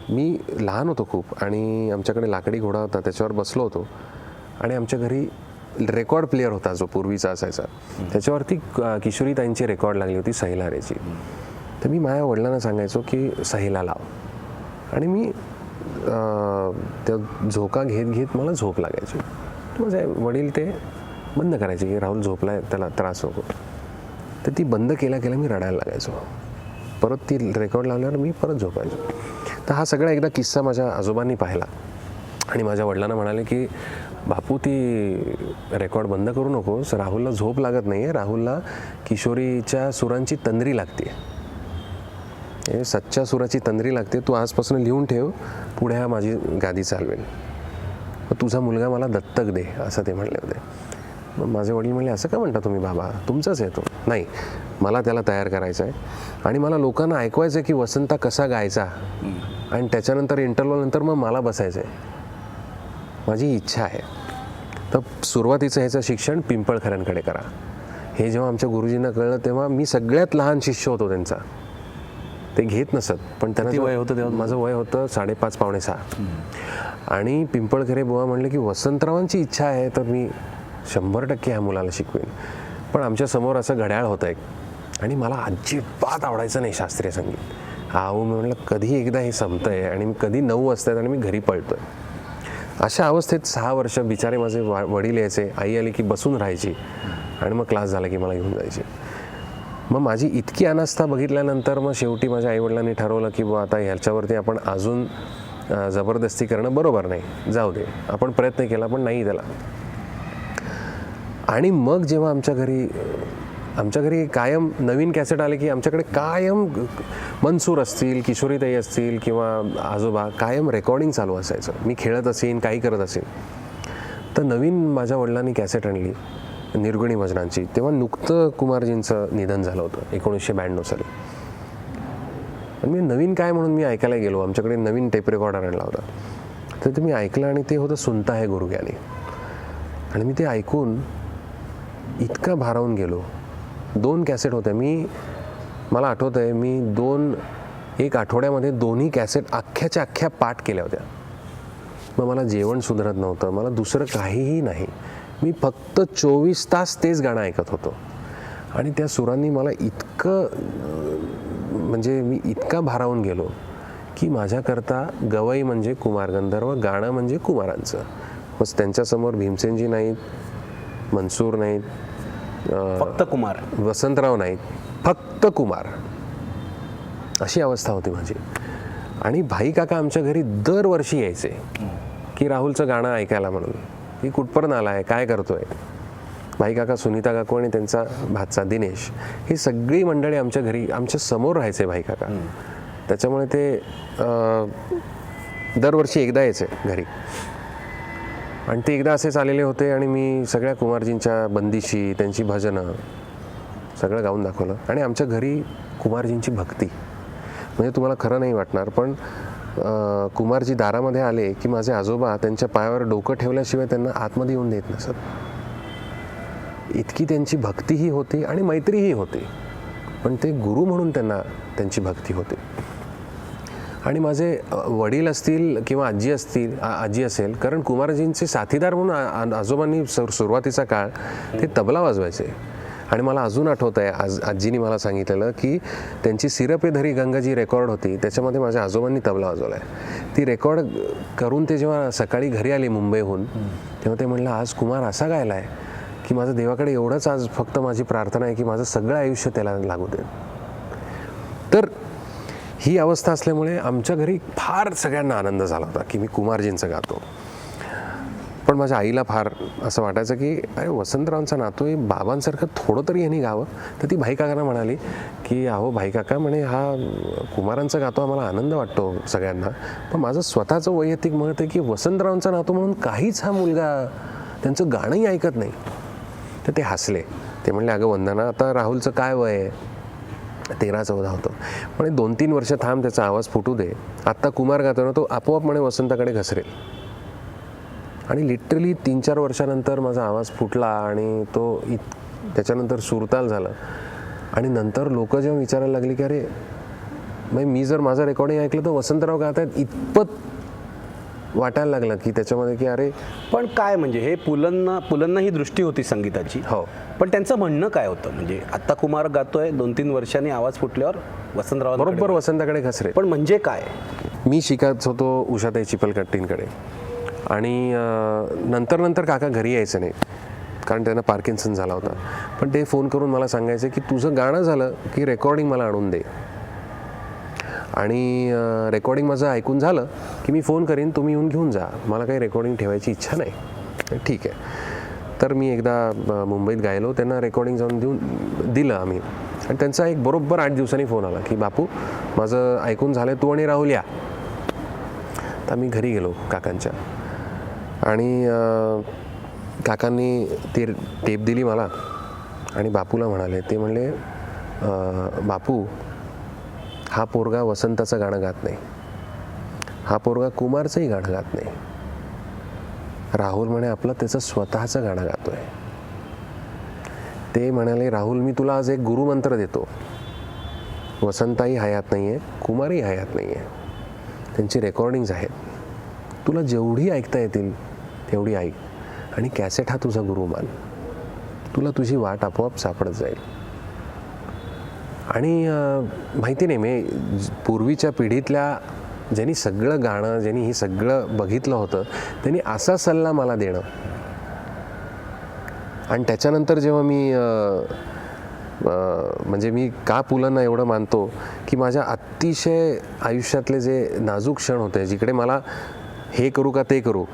मी लहान होतो खूप आणि आमच्याकडे लाकडी घोडा होता, त्याच्यावर बसलो होतो आणि आमच्या घरी रेकॉर्ड प्लेअर होता जो पूर्वीचा असायचा, त्याच्यावरती किशोरीताईंची रेकॉर्ड लागली होती सहिलारेची. तर मी माझ्या वडिलांना सांगायचो की सहिला लाव आणि मी त्या झोका घेत घेत मला झोप लागायची. माझे वडील ते बंद करायचे की राहुल झोपलाय, त्याला त्रास नको. तर ती बंद केल्या मी रडायला लागायचो. परत ती रेकॉर्ड लावल्यावर मी परत झोपायचो. तर हा सगळा एकदा किस्सा माझ्या आजोबांनी पाहिला आणि माझ्या वडिलांना म्हणाले की बापू ती रेकॉर्ड बंद करू नकोस, राहुलला झोप लागत नाही आहे, राहुलला किशोरीच्या सुरांची तंद्री लागते, सच्च्या सुराची तंद्री लागते, तू आजपासून लिहून ठेव, पुढे हा माझी गादी चालवेल, मग तुझा मुलगा मला दत्तक दे, असं ते म्हणले होते. मग माझे वडील म्हणले असं का म्हणता तुम्ही बाबा, तुमचाच आहे तो. नाही, मला त्याला तयार करायचं आहे आणि मला लोकांना ऐकवायचं आहे की वसंता कसा गायचा आणि त्याच्यानंतर इंटरव्ह्यूनंतर मग मला बसायचं आहे, माझी इच्छा आहे. तर सुरुवातीचं ह्याचं शिक्षण पिंपळखऱ्यांकडे करा. हे जेव्हा आमच्या गुरुजींना कळलं तेव्हा मी सगळ्यात लहान शिष्य होतो त्यांचा. ते घेत नसत, पण त्यांना वय होतं तेव्हा? माझं वय होतं 5.5 पावणे 6. आणि पिंपळखरे बुवा म्हणले की वसंतरावांची इच्छा आहे तर मी 100% ह्या मुलाला शिकवेन. पण आमच्या समोर असं घड्याळ होतं एक, आणि मला अजिबात आवडायचं नाही शास्त्रीय संगीत. मी म्हटलं कधी एकदा हे संपतंय आणि मी कधी 9 वाजतायत आणि मी घरी पळतोय. अशा अवस्थेत 6 वर्ष बिचारे माझे वडील यायचे, आई आली की बसून राहायची आणि मग क्लास झाला की मला घेऊन जायचे. मग माझी इतकी अनास्था बघितल्यानंतर मग शेवटी माझ्या आईवडिलांनी ठरवलं की बुवा आता ह्याच्यावरती आपण अजून जबरदस्ती करणं बरोबर नाही, जाऊ दे. आपण प्रयत्न केला पण नाही त्याला. आणि मग जेव्हा आमच्या घरी कायम नवीन कॅसेट आले की आमच्याकडे कायम मनसूर असतील, किशोरीताई असतील किंवा आजोबा, कायम रेकॉर्डिंग चालू असायचं. मी खेळत असेन, काही करत असेन. तर नवीन माझ्या वडिलांनी कॅसेट आणली निर्गुणी भजनांची. तेव्हा नुकतं कुमारजींचं निधन झालं होतं 1992 साली. आणि मी नवीन काय म्हणून मी ऐकायला गेलो. आमच्याकडे नवीन टेप रेकॉर्डर आणला होता. तर ते मी ऐकलं आणि ते होतं सुनता है गुरुज्ञानी. आणि मी ते ऐकून इतका भारावून गेलो. 2 कॅसेट होत्या. मला आठवतं आहे मी एक आठवड्यामध्ये दोन्ही कॅसेट अख्ख्याच्या अख्ख्या पाठ केल्या होत्या. मग मला जेवण सुधारत नव्हतं, मला दुसरं काहीही नाही. मी फक्त 24 तास तेच गाणं ऐकत होतो. आणि त्या सुरांनी मला मी इतका भारावून गेलो की माझ्याकरता गवई म्हणजे कुमार गंधर्व, गाणं म्हणजे कुमारांचं. मग त्यांच्यासमोर भीमसेनजी नाहीत, मनसूर नाहीत, फक्त कुमार, वसंतराव नाहीत, फक्त कुमार, अशी अवस्था होती माझी. आणि भाई काका आमच्या घरी दरवर्षी यायचे की राहुलचं गाणं ऐकायला म्हणून, की कुठपर्यंत आला आहे, काय करतोय. भाई काका, सुनीता काकू आणि त्यांचा भाचा दिनेश, ही सगळी मंडळी आमच्या घरी आमच्या समोर राहायचे भाई काका. त्याच्यामुळे ते दरवर्षी एकदा यायचे घरी. आणि ते एकदा असेच आलेले होते आणि मी सगळ्या कुमारजींच्या बंदिशी, त्यांची भजनं सगळं गाऊन दाखवलं. आणि आमच्या घरी कुमारजींची भक्ती, म्हणजे तुम्हाला खरं नाही वाटणार, पण कुमारजी दारामध्ये आले की माझे आजोबा त्यांच्या पायावर डोकं ठेवल्याशिवाय त्यांना आतमध्ये येऊन देत नसत. इतकी त्यांची भक्तीही होती आणि मैत्रीही होती, पण ते गुरु म्हणून त्यांची भक्ती होती. आणि माझे वडील असतील किंवा आजी असतील आजी असेल, कारण कुमारजींचे साथीदार म्हणून आजोबांनी सुरुवातीचा काळ ते तबला वाजवायचे. आणि मला अजून आठवत आहे, आजीनी मला सांगितलेलं की त्यांची सिरपे धरी गंगा जी रेकॉर्ड होती त्याच्यामध्ये माझ्या आजोबांनी तबला वाजवला आहे. ती रेकॉर्ड करून ते जेव्हा सकाळी घरी आले मुंबईहून, तेव्हा ते म्हणलं आज कुमार असा गायला आहे की माझं देवाकडे एवढंच आज फक्त माझी प्रार्थना आहे की माझं सगळं आयुष्य त्याला लागू दे. तर ही अवस्था असल्यामुळे आमच्या घरी फार सगळ्यांना आनंद झाला होता की मी कुमारजींचं गातो. पण माझ्या आईला फार असं वाटायचं की अरे वसंतरावांचा नातो आहे, बाबांसारखं थोडं तरी यांनी गावं. तर ती भाई काकांना म्हणाली की अहो भाई काका म्हणे हा कुमारांचा गातो आम्हाला आनंद वाटतो सगळ्यांना, पण माझं स्वतःचं वैयक्तिक मत आहे की वसंतरावांचा नातो म्हणून काहीच हा मुलगा त्यांचं गाणंही ऐकत नाही. तर ते हसले. ते म्हणले अगं वंदना, आता राहुलचं काय वय आहे, 13-14 होतं. म्हणे 2-3 वर्ष थांब, त्याचा आवाज फुटू दे. आत्ता कुमार गातो ना तो आपोआप म्हणे वसंताकडे घसरेल. आणि लिटरली 3-4 वर्षानंतर माझा आवाज फुटला आणि तो त्याच्यानंतर सुरताल झाला. आणि नंतर लोक जेव्हा विचारायला लागली की अरे म्हणजे मी जर माझं रेकॉर्डिंग ऐकलं तर वसंतराव गात आहेत इतपत वाटायला लागलं की त्याच्यामध्ये की अरे. पण काय म्हणजे हे पुलंना ही दृष्टी होती संगीताची. हो. पण त्यांचं म्हणणं काय होतं, म्हणजे आत्ता कुमार गातोय, 2-3 वर्षांनी आवाज फुटल्यावर वसंतराव बरोबर वसंताकडे घसरे. पण म्हणजे काय, मी शिकत होतो उषाताई चिपलकट्टींकडे आणि नंतर काका घरी यायचं नाही कारण त्यांना पार्किन्सन झाला होता. पण ते फोन करून मला सांगायचे की तुझं गाणं झालं की रेकॉर्डिंग मला आणून दे, आणि रेकॉर्डिंग माझं ऐकून झालं की मी फोन करीन, तुम्ही येऊन घेऊन जा, मला काही रेकॉर्डिंग ठेवायची इच्छा नाही. ठीक आहे. तर मी एकदा मुंबईत गायलो, त्यांना रेकॉर्डिंग जाऊन दिलं आम्ही. आणि त्यांचा एक बरोबर 8 दिवसांनी फोन आला की बापू माझं ऐकून झालं, तू आणि राहुल या. तर आम्ही घरी गेलो काकांच्या आणि काकांनी ती टेप दिली मला आणि बापूला म्हणाले. ते म्हणले बापू हा पोरगा वसंताचं गाणं गात नाही, हा पोरगा कुमारचंही गाणं गात नाही, राहुल म्हणे आपलं त्याचं स्वतःचं गाणं गातोय. ते म्हणाले राहुल मी तुला आज एक गुरुमंत्र देतो, वसंताही हयात नाही आहे, कुमारही हयात नाही आहे, त्यांची रेकॉर्डिंग्ज आहेत, तुला जेवढी ऐकता येतील तेवढी ऐक आणि कॅसेट हा तुझा गुरु मान, तुला तुझी वाट आपोआप सापडत जाईल. आणि माहिती नाही मी पूर्वीच्या पिढीतल्या ज्यांनी सगळं गाणं, ज्यांनी हे सगळं बघितलं होतं, त्यांनी असा सल्ला मला देणं. आणि त्याच्यानंतर जेव्हा मी म्हणजे मी का पुलंना एवढं मानतो की माझ्या अतिशय आयुष्यातले जे नाजूक क्षण होते, जिकडे मला हे करू का ते करू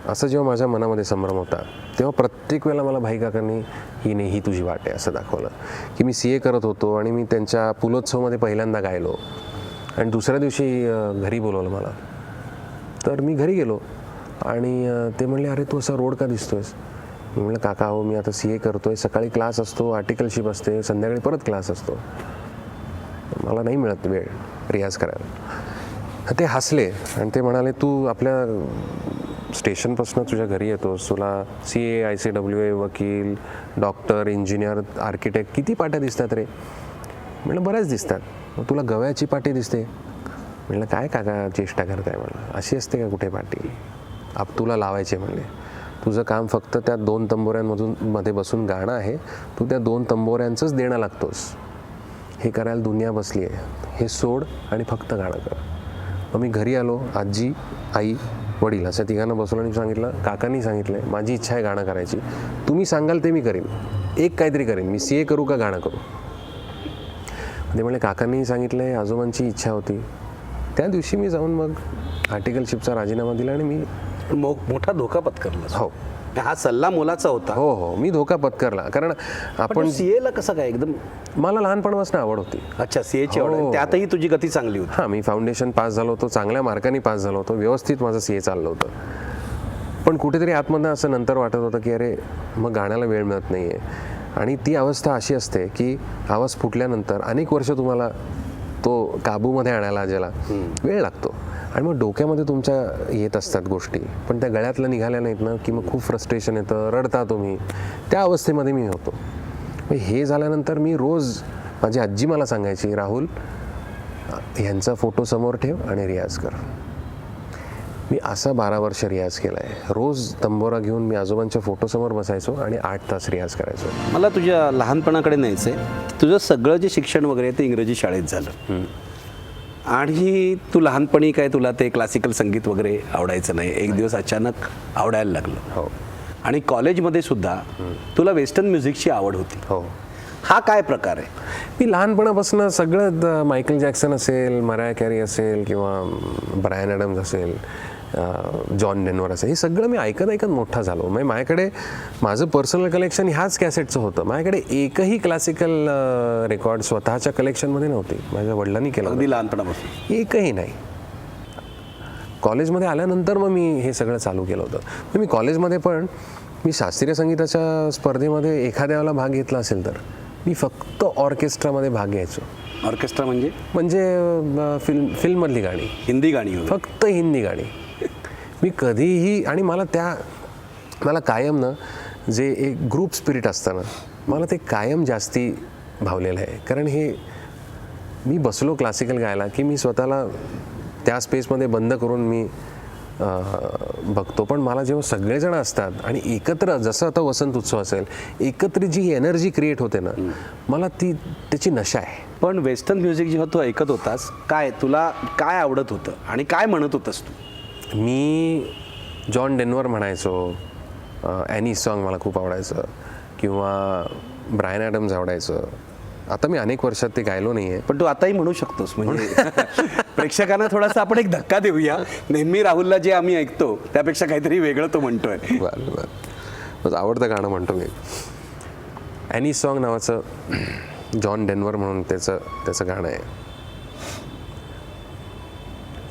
असं जेव्हा माझ्या मनामध्ये संभ्रम होता, तेव्हा प्रत्येक वेळेला मला भाई काकांनी ही तुझी वाट आहे असं दाखवलं. की मी CA करत होतो आणि मी त्यांच्या पुलोत्सवमध्ये पहिल्यांदा गायलो आणि दुसऱ्या दिवशी घरी बोलवलं मला. तर मी घरी गेलो आणि ते म्हणले अरे तू असा रोड का दिसतोयस. मी म्हटलं काका हो मी आता CA करतोय, सकाळी क्लास असतो, आर्टिकलशिप असते, संध्याकाळी परत क्लास असतो, मला नाही मिळत वेळ रियाज करायला. ते हसले आणि ते म्हणाले तू आपल्या स्टेशनपासून तुझ्या घरी येतोस, तुला CA ICWA वकील, डॉक्टर, इंजिनियर, आर्किटेक्ट किती पाट्या दिसतात रे. म्हटलं बऱ्याच दिसतात. मग तुला गव्याची पाटी दिसते. म्हटलं काय काका चेष्टा करताय, म्हणलं अशी असते का कुठे पाटी, तुला लावायचे म्हणले, तुझं काम फक्त त्या 2 तंबोऱ्यांमध्ये बसून गाणं आहे, तू त्या 2 तंबोऱ्यांचंच देणं लागतोस, हे करायला दुनिया बसली आहे, हे सोड आणि फक्त गाणं कर. मग मी घरी आलो, आजी, आई, वडील असं तिघांना बसवलं आणि सांगितलं, काकांनी सांगितलं माझी इच्छा आहे गाणं करायची, तुम्ही सांगाल ते मी करेन, एक काहीतरी करेन, मी CA करू का गाणं करू. ते म्हणले काकांनी सांगितलं, आजोबांची इच्छा होती. त्या दिवशी मी जाऊन मग आर्टिकलशिपचा राजीनामा दिला आणि मी मोठा धोका पत्करला. हो, हा सल्ला मोलाचा होता. हो मी धोका पत्करला. कारण आपण CA ला कसं काय एकदम. मला लहानपणापासून आवड होती. अच्छा, CA ची आवड, त्यातही तुझी गती चांगली होती. हां, मी फाउंडेशन पास झालो होतो, चांगल्या मार्कांनी पास झालो होतो, व्यवस्थित माझं CA चाललं होतं. पण कुठेतरी आतमधनं असं नंतर वाटत होतं की अरे मग गाण्याला वेळ मिळत नाही आहे. आणि ती अवस्था अशी असते की आवाज फुटल्यानंतर अनेक वर्ष तुम्हाला तो काबूमध्ये आणायला ज्याला वेळ लागतो आणि मग डोक्यामध्ये तुमच्या येत असतात गोष्टी, पण त्या गळ्यातलं निघाल्या नाहीत ना की मग खूप फ्रस्ट्रेशन येतं, रडता तुम्ही. त्या अवस्थेमध्ये मी होतो. हे झाल्यानंतर मी रोज, माझी आजी मला सांगायची राहुल ह्यांचा फोटो समोर ठेव आणि रियाज कर. मी असा 12 वर्ष रियाज केला आहे. रोज तंबोरा घेऊन मी आजोबांच्या फोटोसमोर बसायचो आणि 8 तास रियाज करायचो. मला तुझ्या लहानपणाकडे न्यायचं आहे. तुझं सगळं जे शिक्षण वगैरे ते इंग्रजी शाळेत झालं आणि तू लहानपणी काय तुला ते क्लासिकल संगीत वगैरे आवडायचं नाही, एक दिवस अचानक आवडायला लागलं. हो आणि कॉलेजमध्ये सुद्धा तुला वेस्टर्न म्युझिकची आवड होती. हो. हा काय प्रकार आहे? मी लहानपणापासून सगळं मायकल जॅक्सन असेल, मराया कॅरी असेल किंवा ब्रायन ॲडम्स असेल, जॉन डेन्वर असेल, हे सगळं मी ऐकत मोठा झालो. म्हणजे माझ्याकडे माझं पर्सनल कलेक्शन ह्याच कॅसेटचं होतं. माझ्याकडे एकही क्लासिकल रेकॉर्ड स्वतःच्या कलेक्शनमध्ये नव्हते. माझ्या वडिलांनी केलं अगदी लहानपणापासून? एकही नाही. कॉलेजमध्ये आल्यानंतर मग मी हे सगळं चालू केलं होतं. मग मी कॉलेजमध्ये पण मी शास्त्रीय संगीताच्या स्पर्धेमध्ये एखाद्याला भाग घेतला असेल तर मी फक्त ऑर्केस्ट्रामध्ये भाग घ्यायचो. ऑर्केस्ट्रा म्हणजे फिल्ममधली गाणी, हिंदी गाणी वगैरे? फक्त हिंदी गाणी. मी कधीही, आणि मला कायम ना जे एक ग्रुप स्पिरिट असतं ना, मला ते कायम जास्ती भावलेलं आहे. कारण हे मी बसलो क्लासिकल गायला की मी स्वतःला त्या स्पेसमध्ये बंद करून मी बघतो. पण मला जेव्हा सगळेजण असतात आणि एकत्र, जसं आता वसंत उत्सव असेल, एकत्र जी एनर्जी क्रिएट होते ना, मला त्याची नशा आहे. पण वेस्टर्न म्युझिक जेव्हा तू ऐकत होतास, तुला काय आवडत होतं आणि काय म्हणत होतास तू? मी जॉन डेन्वर म्हणायचो, ॲनी सॉन्ग मला खूप आवडायचं, किंवा ब्रायन ॲडम्स आवडायचं. आता मी अनेक वर्षात ते गायलो नाही आहे, पण तू आताही म्हणू शकतोस. म्हणजे प्रेक्षकांना थोडासा आपण एक धक्का देऊया. नेहमी राहुलला जे आम्ही ऐकतो त्यापेक्षा काहीतरी वेगळं तो म्हणतोय. बरं बरं. माझं आवडतं गाणं म्हणतो मी. ॲनी सॉन्ग नावाचं जॉन डेन्वर म्हणून त्याचं गाणं आहे.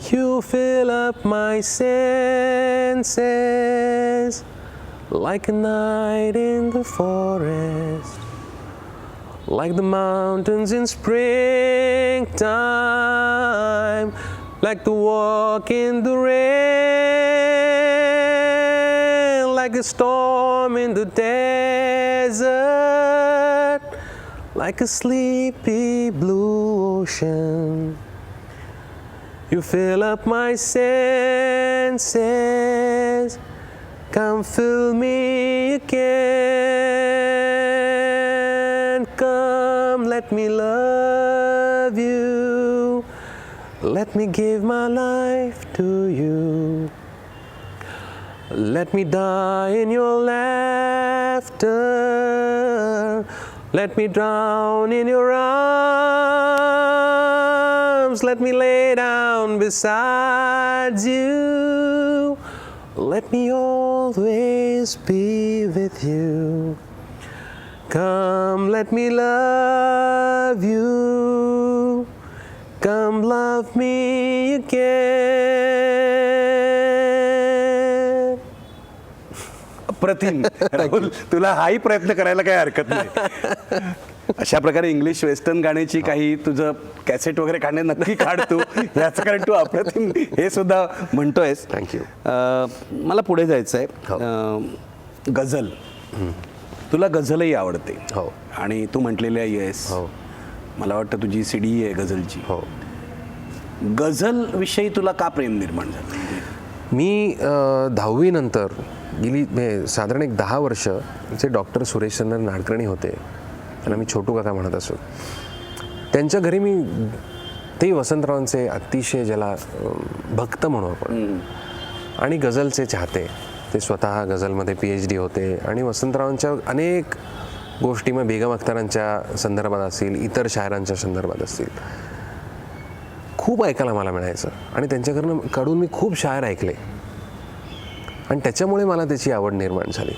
You fill up my senses like a night in the forest, like the mountains in springtime, like the walk in the rain, like a storm in the desert, like a sleepy blue ocean. You fill up my senses, come fill me again. Come, let me love you, let me give my life to you. Let me die in your laughter, let me drown in your arms, let me lay down beside you, let me always be with you. Come, let me love you, come love me again. अप्रतिम. राहुल, तुला हाही प्रयत्न करायला काही हरकत नाही. अशा प्रकारे इंग्लिश वेस्टर्न गाण्याची काही तुझं कॅसेट वगैरे काढणे नक्की काढ तू. याचं कारण तू अप्रतिम हे सुद्धा म्हणतोयस. थँक्यू. मला पुढे जायचं आहे. गझल, तुला गझलही आवडते? हो. आणि तू म्हटलेली आहेस, हो, मला वाटतं तुझी CD आहे गझलची. हो. गझल विषयी तुला का प्रेम निर्माण झालं? मी 10वी नंतर साधारण एक 10 वर्ष जे डॉक्टर सुरेशचंद्र नाडकर्णी होते, त्यांना मी छोटू काका म्हणत असो, त्यांच्या घरी मी, ते वसंतरावांचे अतिशय ज्याला भक्त म्हणू आपण, आणि गझलचे चाहते. ते स्वतः गझलमध्ये PhD होते आणि वसंतरावांच्या अनेक गोष्टी, मग बेगम अख्तरांच्या संदर्भात असतील, इतर शायरांच्या संदर्भात असतील, खूप ऐकायला मला मिळायचं. आणि त्यांच्याकडून मी खूप शायर ऐकले आणि त्याच्यामुळे मला त्याची आवड निर्माण झाली.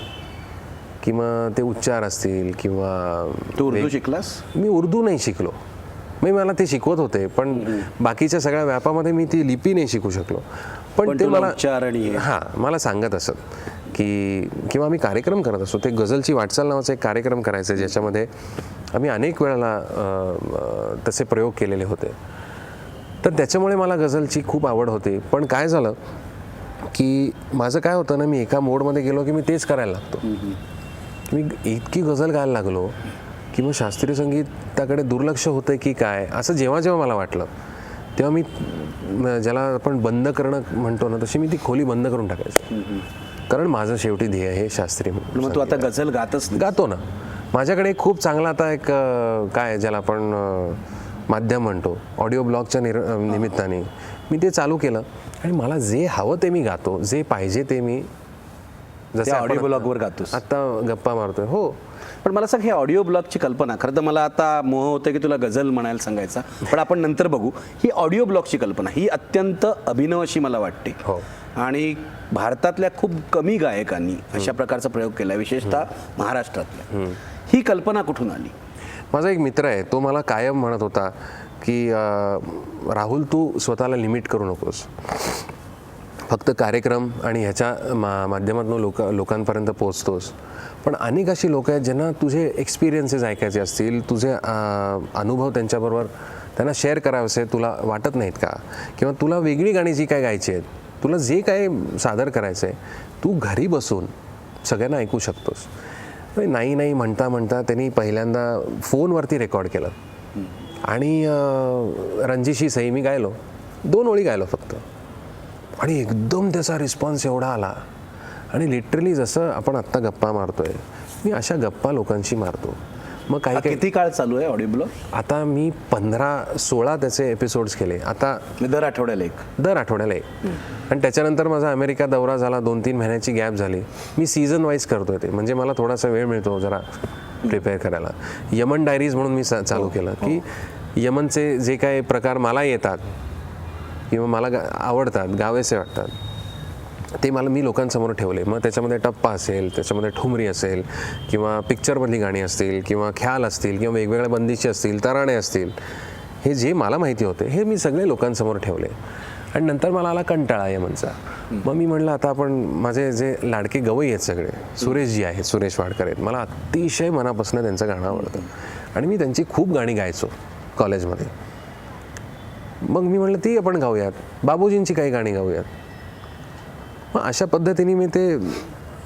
किंवा ते उच्चार असतील किंवा. तू उर्दू शिकलास? मी उर्दू नाही शिकलो. मला ते शिकवत होते, पण बाकीच्या सगळ्या व्यापामध्ये मी ती लिपी नाही शिकू शकलो. पण ते मला मला सांगत असत की, किंवा आम्ही कार्यक्रम करत असतो, ते गझलची वाटचाल नावाचा एक कार्यक्रम करायचे, ज्याच्यामध्ये आम्ही अनेक वेळेला तसे प्रयोग केलेले होते. तर त्याच्यामुळे मला गझलची खूप आवड होती. पण काय झालं की माझं काय होतं ना, मी एका मोडमध्ये गेलो की मी तेच करायला लागतो. मी इतकी गझल गायला लागलो की मग शास्त्रीय संगीताकडे दुर्लक्ष होतं की काय, असं जेव्हा जेव्हा मला वाटलं तेव्हा मी ज्याला आपण बंद करणं म्हणतो ना, तशी मी ती खोली बंद करून टाकायचो. कारण माझं शेवटी ध्येय हे शास्त्रीय मग तू आता गझल गातच नाही? गातो ना. माझ्याकडे एक खूप चांगला आता एक काय ज्याला आपण माध्यम म्हणतो, ऑडिओ ब्लॉगच्या निमित्ताने मी ते चालू केलं आणि मला जे हवं ते मी गातो, जे पाहिजे ते मी जसं ऑडिओ ब्लॉगवर गातोस आता गप्पा मारतोय. हो. पण मला सांग, हे ऑडिओ ब्लॉगची कल्पना, खरं तर मला आता मोह होतं की तुला गझल म्हणायला सांगायचा, पण आपण नंतर बघू. ही ऑडिओ ब्लॉगची कल्पना ही अत्यंत अभिनव अशी मला वाटते. हो. आणि भारतातल्या खूप कमी गायकांनी अशा प्रकारचा प्रयोग केला, विशेषतः महाराष्ट्रातल्या. ही कल्पना कुठून आली? माझा एक मित्र आहे, तो मला कायम म्हणत होता की राहुल, तू स्वतःला लिमिट करू नकोस. फक्त कार्यक्रम आणि ह्याच्या माध्यमातून लोकांपर्यंत पोहोचतोस, पण अनेक अशी लोक आहेत ज्यांना तुझे एक्सपिरियन्सेस ऐकायचे असतील, तुझे अनुभव त्यांच्याबरोबर त्यांना शेअर करावेसे तुला वाटत नाहीत का? किंवा तुला वेगळी गाणी जी काय गायची आहेत, तुला जे काय सादर करायचं आहे, तू घरी बसून सगळ्यांना ऐकू शकतोस. नाही नाही म्हणता म्हणता त्यांनी पहिल्यांदा फोनवरती रेकॉर्ड केलं आणि रणजीशी सई मी गायलो, 2 ओळी गायलो फक्त, आणि एकदम त्याचा रिस्पॉन्स एवढा आला. आणि लिटरली जसं आपण आत्ता गप्पा मारतोय, मी अशा गप्पा लोकांशी मारतो. मग काही किती काळ चालू आहे ऑडिओ ब्लॉग? आता मी 15-16 त्याचे एपिसोड्स केले. आता दर आठवड्याला एक. आणि त्याच्यानंतर माझा अमेरिका दौरा झाला, 2-3 महिन्याची गॅप झाली. मी सीझन वाईज करतोय ते, म्हणजे मला थोडासा वेळ मिळतो जरा प्रिपेअर करायला. यमन डायरीज म्हणून मी चालू केलं की यमनचे जे काही प्रकार मला येतात किंवा मला आवडतात, गावेसे वाटतात, ते मी लोकांसमोर ठेवले. मग त्याच्यामध्ये टप्पा असेल, त्याच्यामध्ये ठुमरी असेल, किंवा पिक्चरमधली गाणी असतील, किंवा ख्याल असतील, किंवा वेगवेगळ्या बंदिशी असतील, तराणे असतील, हे जे मला माहिती होते हे मी सगळे लोकांसमोर ठेवले. आणि नंतर मला आला कंटाळा यमनचा. मग मी म्हणलं आता आपण माझे जे लाडके गवई आहेत सगळे, सुरेशजी आहेत, सुरेश वाडकर आहेत, मला अतिशय मनापासून त्यांचं गाणं आवडतं आणि मी त्यांची खूप गाणी गायचो कॉलेजमध्ये. मग मी म्हणलं ती आपण गाऊयात, बाबूजींची काही गाणी गाऊयात. मग अशा पद्धतीने मी ते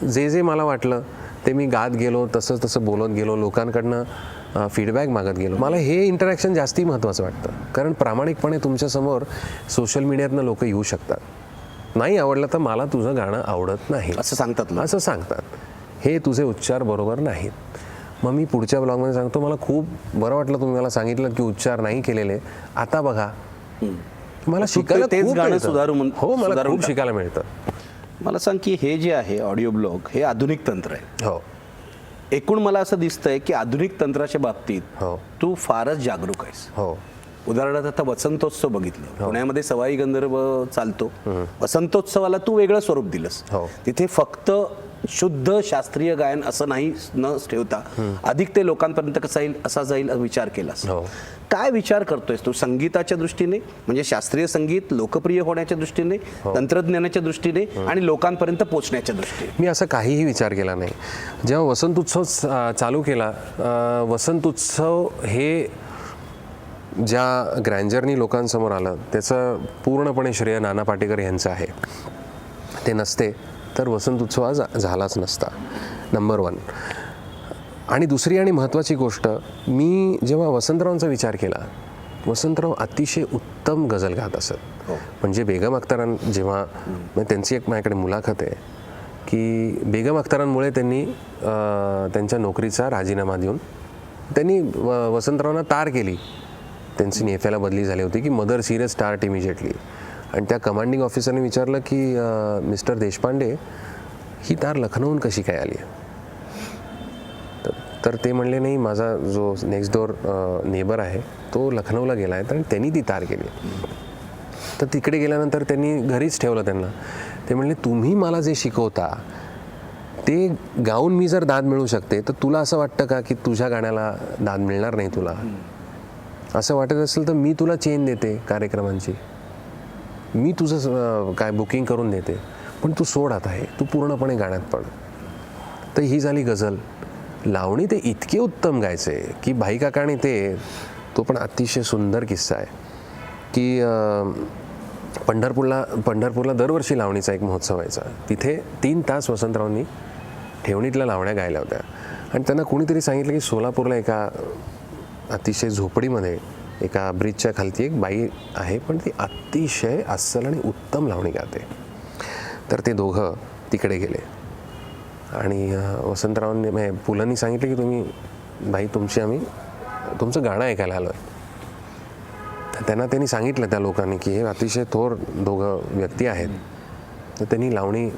जे मला वाटलं ते मी गात गेलो, तसं बोलत गेलो, लोकांकडनं फीडबॅक मागत गेलो. मला हे इंटरॅक्शन जास्ती महत्त्वाचं वाटतं, कारण प्रामाणिकपणे तुमच्यासमोर सोशल मीडियातनं लोक येऊ शकतात. नाही आवडलं तर मला तुझं गाणं आवडत नाही असं सांगतात, हे तुझे उच्चार बरोबर नाहीत. मग मी पुढच्या ब्लॉगमध्ये सांगतो, मला खूप बरं वाटलं तुम्ही मला सांगितलं की उच्चार नाही केलेले, आता बघा. मला शिकायला तेच गाणं सुधारू. हो, मला खूप शिकायला मिळतं. मला सांग की हे जे आहे ऑडिओ ब्लॉग, हे आधुनिक तंत्र आहे. हो. एकूण मला असं दिसतंय की आधुनिक तंत्राच्या बाबतीत हो. तू फारच जागरूक आहेस. हो. उदाहरणार्थ आता वसंतोत्सव बघितलं, पुण्यामध्ये सवाई गंधर्व चालतो. वसंतोत्सवाला तू वेगळं स्वरूप दिलंस. तिथे फक्त शुद्ध शास्त्रीय गायन असं नाही न ठेवता अधिक ते लोकांपर्यंत कसं येईल असा जाईल विचार केलास. काय विचार करतोयस तू संगीताच्या दृष्टीने, म्हणजे शास्त्रीय संगीत लोकप्रिय होण्याच्या दृष्टीने, तंत्रज्ञानाच्या दृष्टीने आणि लोकांपर्यंत पोहोचण्याच्या दृष्टीने? मी असं काहीही विचार केला नाही. जेव्हा वसंतोत्सव चालू केला, वसंतोत्सव हे ज्या ग्रँजरनी लोकांसमोर आलं त्याचं पूर्णपणे श्रेय नाना पाटेकर यांचं आहे. ते नसते तर वसंतोत्सव आज झालाच नसता, नंबर 1. आणि दुसरी आणि महत्त्वाची गोष्ट, मी जेव्हा वसंतरावांचा विचार केला, वसंतराव अतिशय उत्तम गझल गात असत. म्हणजे बेगम अख्तरां जेव्हा त्यांची एक माझ्याकडे मुलाखत आहे की बेगम अख्तरांमुळे त्यांनी त्यांच्या नोकरीचा राजीनामा देऊन त्यांनी वसंतरावांना तार केली. त्यांची नेफ्याला बदली झाली होती की मदर सिरियस स्टार्ट इमिजिएटली. आणि त्या कमांडिंग ऑफिसरने विचारलं की मिस्टर देशपांडे, ही तार लखनौहून कशी काय आली? तर ते म्हणले, नाही, माझा जो नेक्स्ट डोअर नेबर आहे तो लखनौला गेला आहे आणि त्यांनी ती तार केली. तर तिकडे गेल्यानंतर त्यांनी घरीच ठेवलं त्यांना. ते म्हणले, तुम्ही मला जे शिकवता ते गाऊन मी जर दाद मिळू शकते, तर तुला असं वाटतं का की तुझ्या गाण्याला दाद मिळणार नाही? तुला असं वाटत असेल तर मी तुला चेन देते कार्यक्रमांची, मी तुझं काय बुकिंग करून देते, पण तू सोड आता हे, तू पूर्णपणे गाण्यात पड. तर ही झाली गझल. लावणी ते इतके उत्तम गायचे की भाई काकाने तो पण अतिशय सुंदर किस्सा आहे की पंढरपूरला दरवर्षी लावणीचा एक महोत्सव व्हायचा. तिथे 3 तास वसंतरावांनी ठेवणीतल्या लावण्या गायल्या होत्या. आणि त्यांना कोणीतरी सांगितलं की सोलापूरला एका अतिशय झोपडीमध्ये एका ब्रिजच्या खालती एक बाई आहे, पण ती अतिशय अस्सल आणि उत्तम लावणी गाते. तर ते दोघं तिकडे गेले आणि वसंतरावांनी म्हणजे पुलांनी सांगितलं की तुम्ही बाई तुमचं गाणं ऐकायला आलो आहे. तर त्यांनी सांगितलं त्या लोकांनी की हे अतिशय थोर दोघं व्यक्ती आहेत. तर त्यांनी लावणी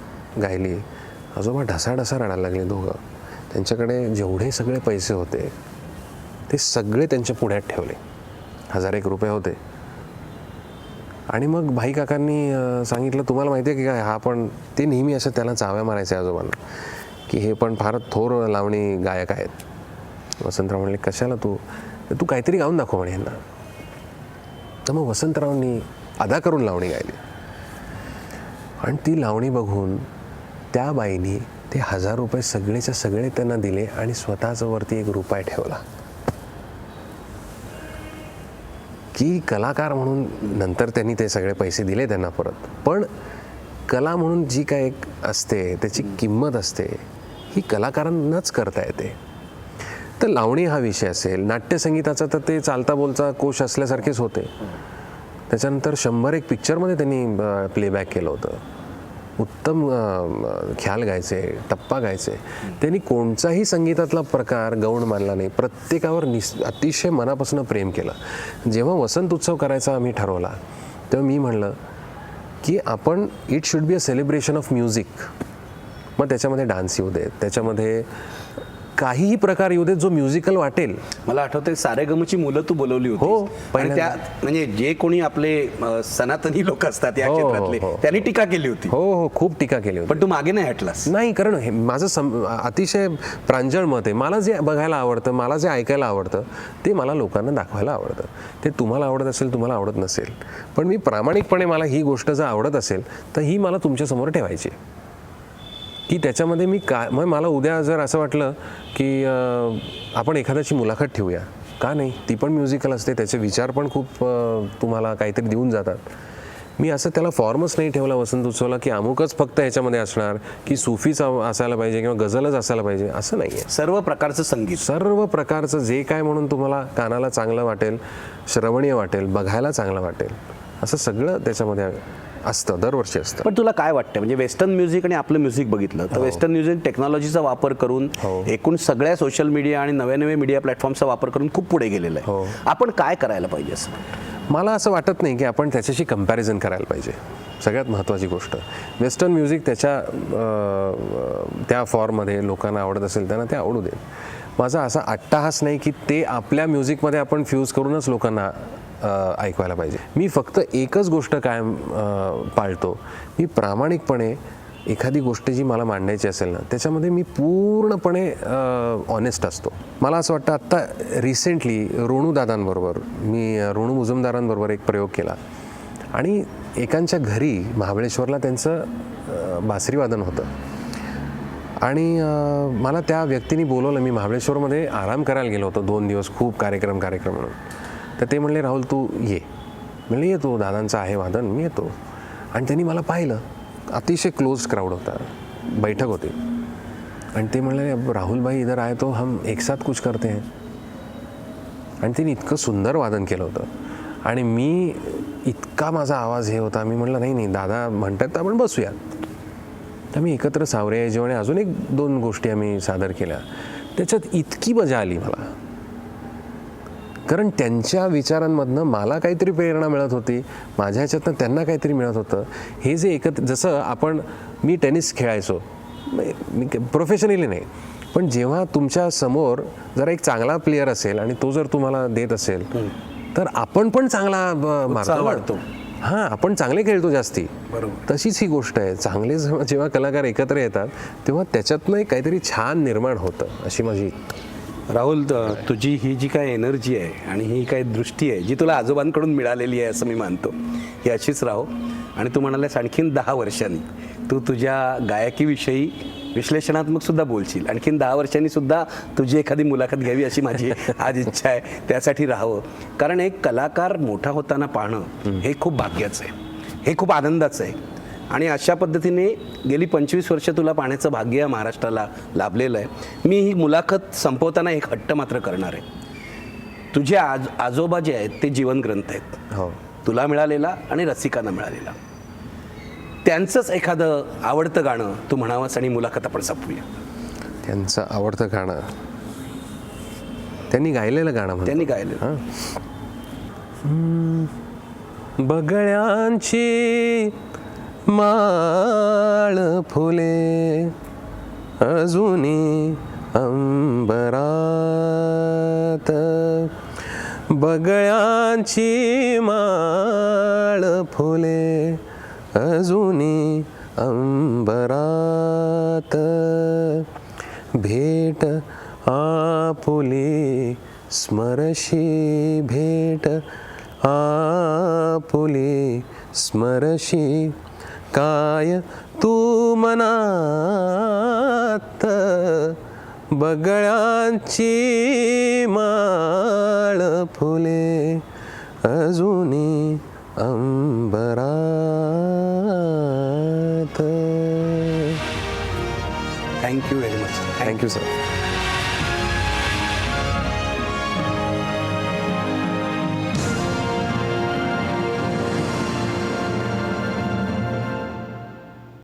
गायली. आजोबा ढसाढसा रडायला लागले दोघं. त्यांच्याकडे जेवढे सगळे पैसे होते ते सगळे त्यांच्या पुढ्यात ठेवले. 1001 रुपये होते. आणि मग भाई काकांनी सांगितलं तुम्हाला माहिती आहे की काय हा पण, ते नेहमी असं त्याला चाव्या मारायचे आजोबांना की हे पण फार थोर लावणी गायक आहेत. वसंतराव म्हणले कशाला तू काहीतरी गाऊन दाखव म्हणे यांना. तर मग वसंतरावांनी अदा करून लावणी गायली आणि ती लावणी बघून त्या बाईनी ते 1000 रुपये सगळेच्या सगळे त्यांना दिले आणि स्वतःच वरती 1 रुपया ठेवला. की कलाकार म्हणून नंतर त्यांनी ते सगळे पैसे दिले त्यांना परत, पण कला म्हणून जी काय एक असते त्याची किंमत असते ही कलाकारांनाच करता येते. तर लावणी हा विषय असेल, नाट्यसंगीताचा तर ते चालता बोलचा कोश असल्यासारखेच होते. त्याच्यानंतर 101 पिक्चरमध्ये त्यांनी प्लेबॅक केलं होतं. उत्तम ख्याल गायचे, टप्पा गायचे. त्यांनी कोणताही संगीतातला प्रकार गौण मानला नाही. प्रत्येकावर अतिशय मनापासून प्रेम केलं. जेव्हा वसंत उत्सव करायचा आम्ही ठरवला तेव्हा मी म्हणलं की आपण it should be a celebration of music. मग त्याच्यामध्ये डान्स येऊ देत, त्याच्यामध्ये काहीही प्रकार येऊ देत जो म्युझिकल वाटेल. मला आठवतंय सारेगमची मुलं तू बोलवली होती. हो, आणि त्या म्हणजे जे कोणी आपले सनातनी लोक असतात या क्षेत्रातले त्यांनी टीका केली होती. हो, खूप टीका केली होती. पण तू मागे नाही हटलास. नाही, कारण हे माझं अतिशय प्रांजळ मत आहे. मला जे बघायला आवडतं, मला जे ऐकायला आवडतं ते मला लोकांना दाखवायला आवडतं. ते तुम्हाला आवडत असेल, तुम्हाला आवडत नसेल, पण मी प्रामाणिकपणे मला ही गोष्ट जर आवडत असेल तर ही मला तुमच्यासमोर ठेवायची की त्याच्यामध्ये मग मला उद्या जर असं वाटलं की आपण एखाद्याची मुलाखत ठेवूया, का नाही? ती पण म्युझिकल असते, त्याचे विचार पण खूप तुम्हाला काहीतरी देऊन जातात. मी असं त्याला फॉर्मच नाही ठेवला वसंत उत्सवला की अमुकच फक्त ह्याच्यामध्ये असणार की सुफीच असायला पाहिजे किंवा गझलच असायला पाहिजे, असं नाही आहे. सर्व प्रकारचं संगीत, सर्व प्रकारचं जे काय म्हणून तुम्हाला कानाला चांगलं वाटेल, श्रवणीय वाटेल, बघायला चांगलं वाटेल, असं सगळं त्याच्यामध्ये असतं, दरवर्षी असतं. पण तुला काय वाटतं, म्हणजे वेस्टर्न म्युझिक आणि आपलं म्युझिक बघितलं तर वेस्टर्न म्युझिक टेक्नॉलॉजीचा वापर करून एकूण सगळ्या सोशल मीडिया आणि नवे मीडिया प्लॅटफॉर्मचा वापर करून खूप पुढे गेलेलं आहे. आपण काय करायला पाहिजे असं? मला असं वाटत नाही की आपण त्याच्याशी कंपॅरिझन करायला पाहिजे. सगळ्यात महत्त्वाची गोष्ट, वेस्टर्न म्युझिक त्याच्या त्या फॉर्ममध्ये लोकांना आवडत असेल त्यांना ते आवडू देत. माझा असा अट्टाहास नाही की ते आपल्या म्युझिकमध्ये आपण फ्यूज करूनच लोकांना ऐकवायला पाहिजे. मी फक्त एकच गोष्ट कायम पाळतो, मी प्रामाणिकपणे एखादी गोष्ट जी मला मांडायची असेल ना त्याच्यामध्ये मी पूर्णपणे ऑनेस्ट असतो. मला असं वाटतं आत्ता रिसेंटली रोणू मुजुमदारांबरोबर एक प्रयोग केला आणि एकांच्या घरी महाबळेश्वरला त्यांचं बासरीवादन होतं आणि मला त्या व्यक्तीने बोलवलं. मी महाबळेश्वरमध्ये आराम करायला गेलो होतो 2 दिवस, खूप कार्यक्रम म्हणून. तर ते म्हणले राहुल तू ये. म्हणले येतो, दादांचं आहे वादन, मी येतो. आणि त्यांनी मला पाहिलं, अतिशय क्लोज क्राऊड होता, बैठक होती. आणि ते म्हणले राहुल भाई इधर आए तो हम एक साथ कुछ करते हैं. आणि त्यांनी इतकं सुंदर वादन केलं होतं आणि मी इतका माझा आवाज हे होता, मी म्हटलं नाही दादा म्हणतात तर आपण बसूयात. तर मी एकत्र सावरे जेवणे अजून 1-2 गोष्टी आम्ही सादर केल्या. त्याच्यात इतकी मजा आली मला, कारण त्यांच्या विचारांमधनं मला काहीतरी प्रेरणा मिळत होती, माझ्या ह्याच्यातनं त्यांना काहीतरी मिळत होतं. हे जे जसं मी टेनिस खेळायचो, मी प्रोफेशनली नाही, पण जेव्हा तुमच्या समोर जरा एक चांगला प्लेयर असेल आणि तो जर तुम्हाला देत असेल तर आपण पण चांगला मारतो. हां, आपण चांगले खेळतो जास्ती. बरोबर. तशीच ही गोष्ट आहे, चांगले जेव्हा कलाकार एकत्र येतात तेव्हा त्याच्यातनं काहीतरी छान निर्माण होतं, अशी माझी. राहुल, तुझी ही जी काय एनर्जी आहे आणि ही काय दृष्टी आहे जी तुला आजोबांकडून मिळालेली आहे असं मी मानतो, ही अशीच राहो. आणि तू म्हणालास आणखीन 10 वर्षांनी तू तुझ्या गायकीविषयी विश्लेषणात्मक सुद्धा बोलशील. आणखीन 10 वर्षांनी सुद्धा तुझी एखादी मुलाखत घ्यावी अशी माझी आज इच्छा आहे. त्यासाठी राहावं, कारण एक कलाकार मोठा होताना पाहणं हे खूप भाग्याचं आहे, हे खूप आनंदाचं आहे. आणि अशा पद्धतीने गेली 25 वर्ष तुला पाहण्याचं भाग्य या महाराष्ट्राला लाभलेलं आहे. मी ही मुलाखत संपवताना एक हट्ट मात्र करणार आहे. तुझे आजोबा जे आहेत ते जीवन ग्रंथ आहेत, हो. तुला मिळालेला आणि रसिकांना मिळालेला. त्यांचंच एखादं आवडतं गाणं तू म्हणावंस आणि मुलाखत आपण संपवूया. त्यांचं आवडतं गाणं, त्यांनी गायलेलं गाणं म्हणतो. त्यांनी गायलेलं. बगळ्यांची माळ फुले अजूनी अंबरात, बगळ्यांची माळ फुले अजूनी अंबरात, भेट आपुली स्मरशी, भेट आपुली स्मरशी, काय तू मनात, बगळ्यांची माळ फुले अजूनी अंबरात. Thank you very much. Thank you sir.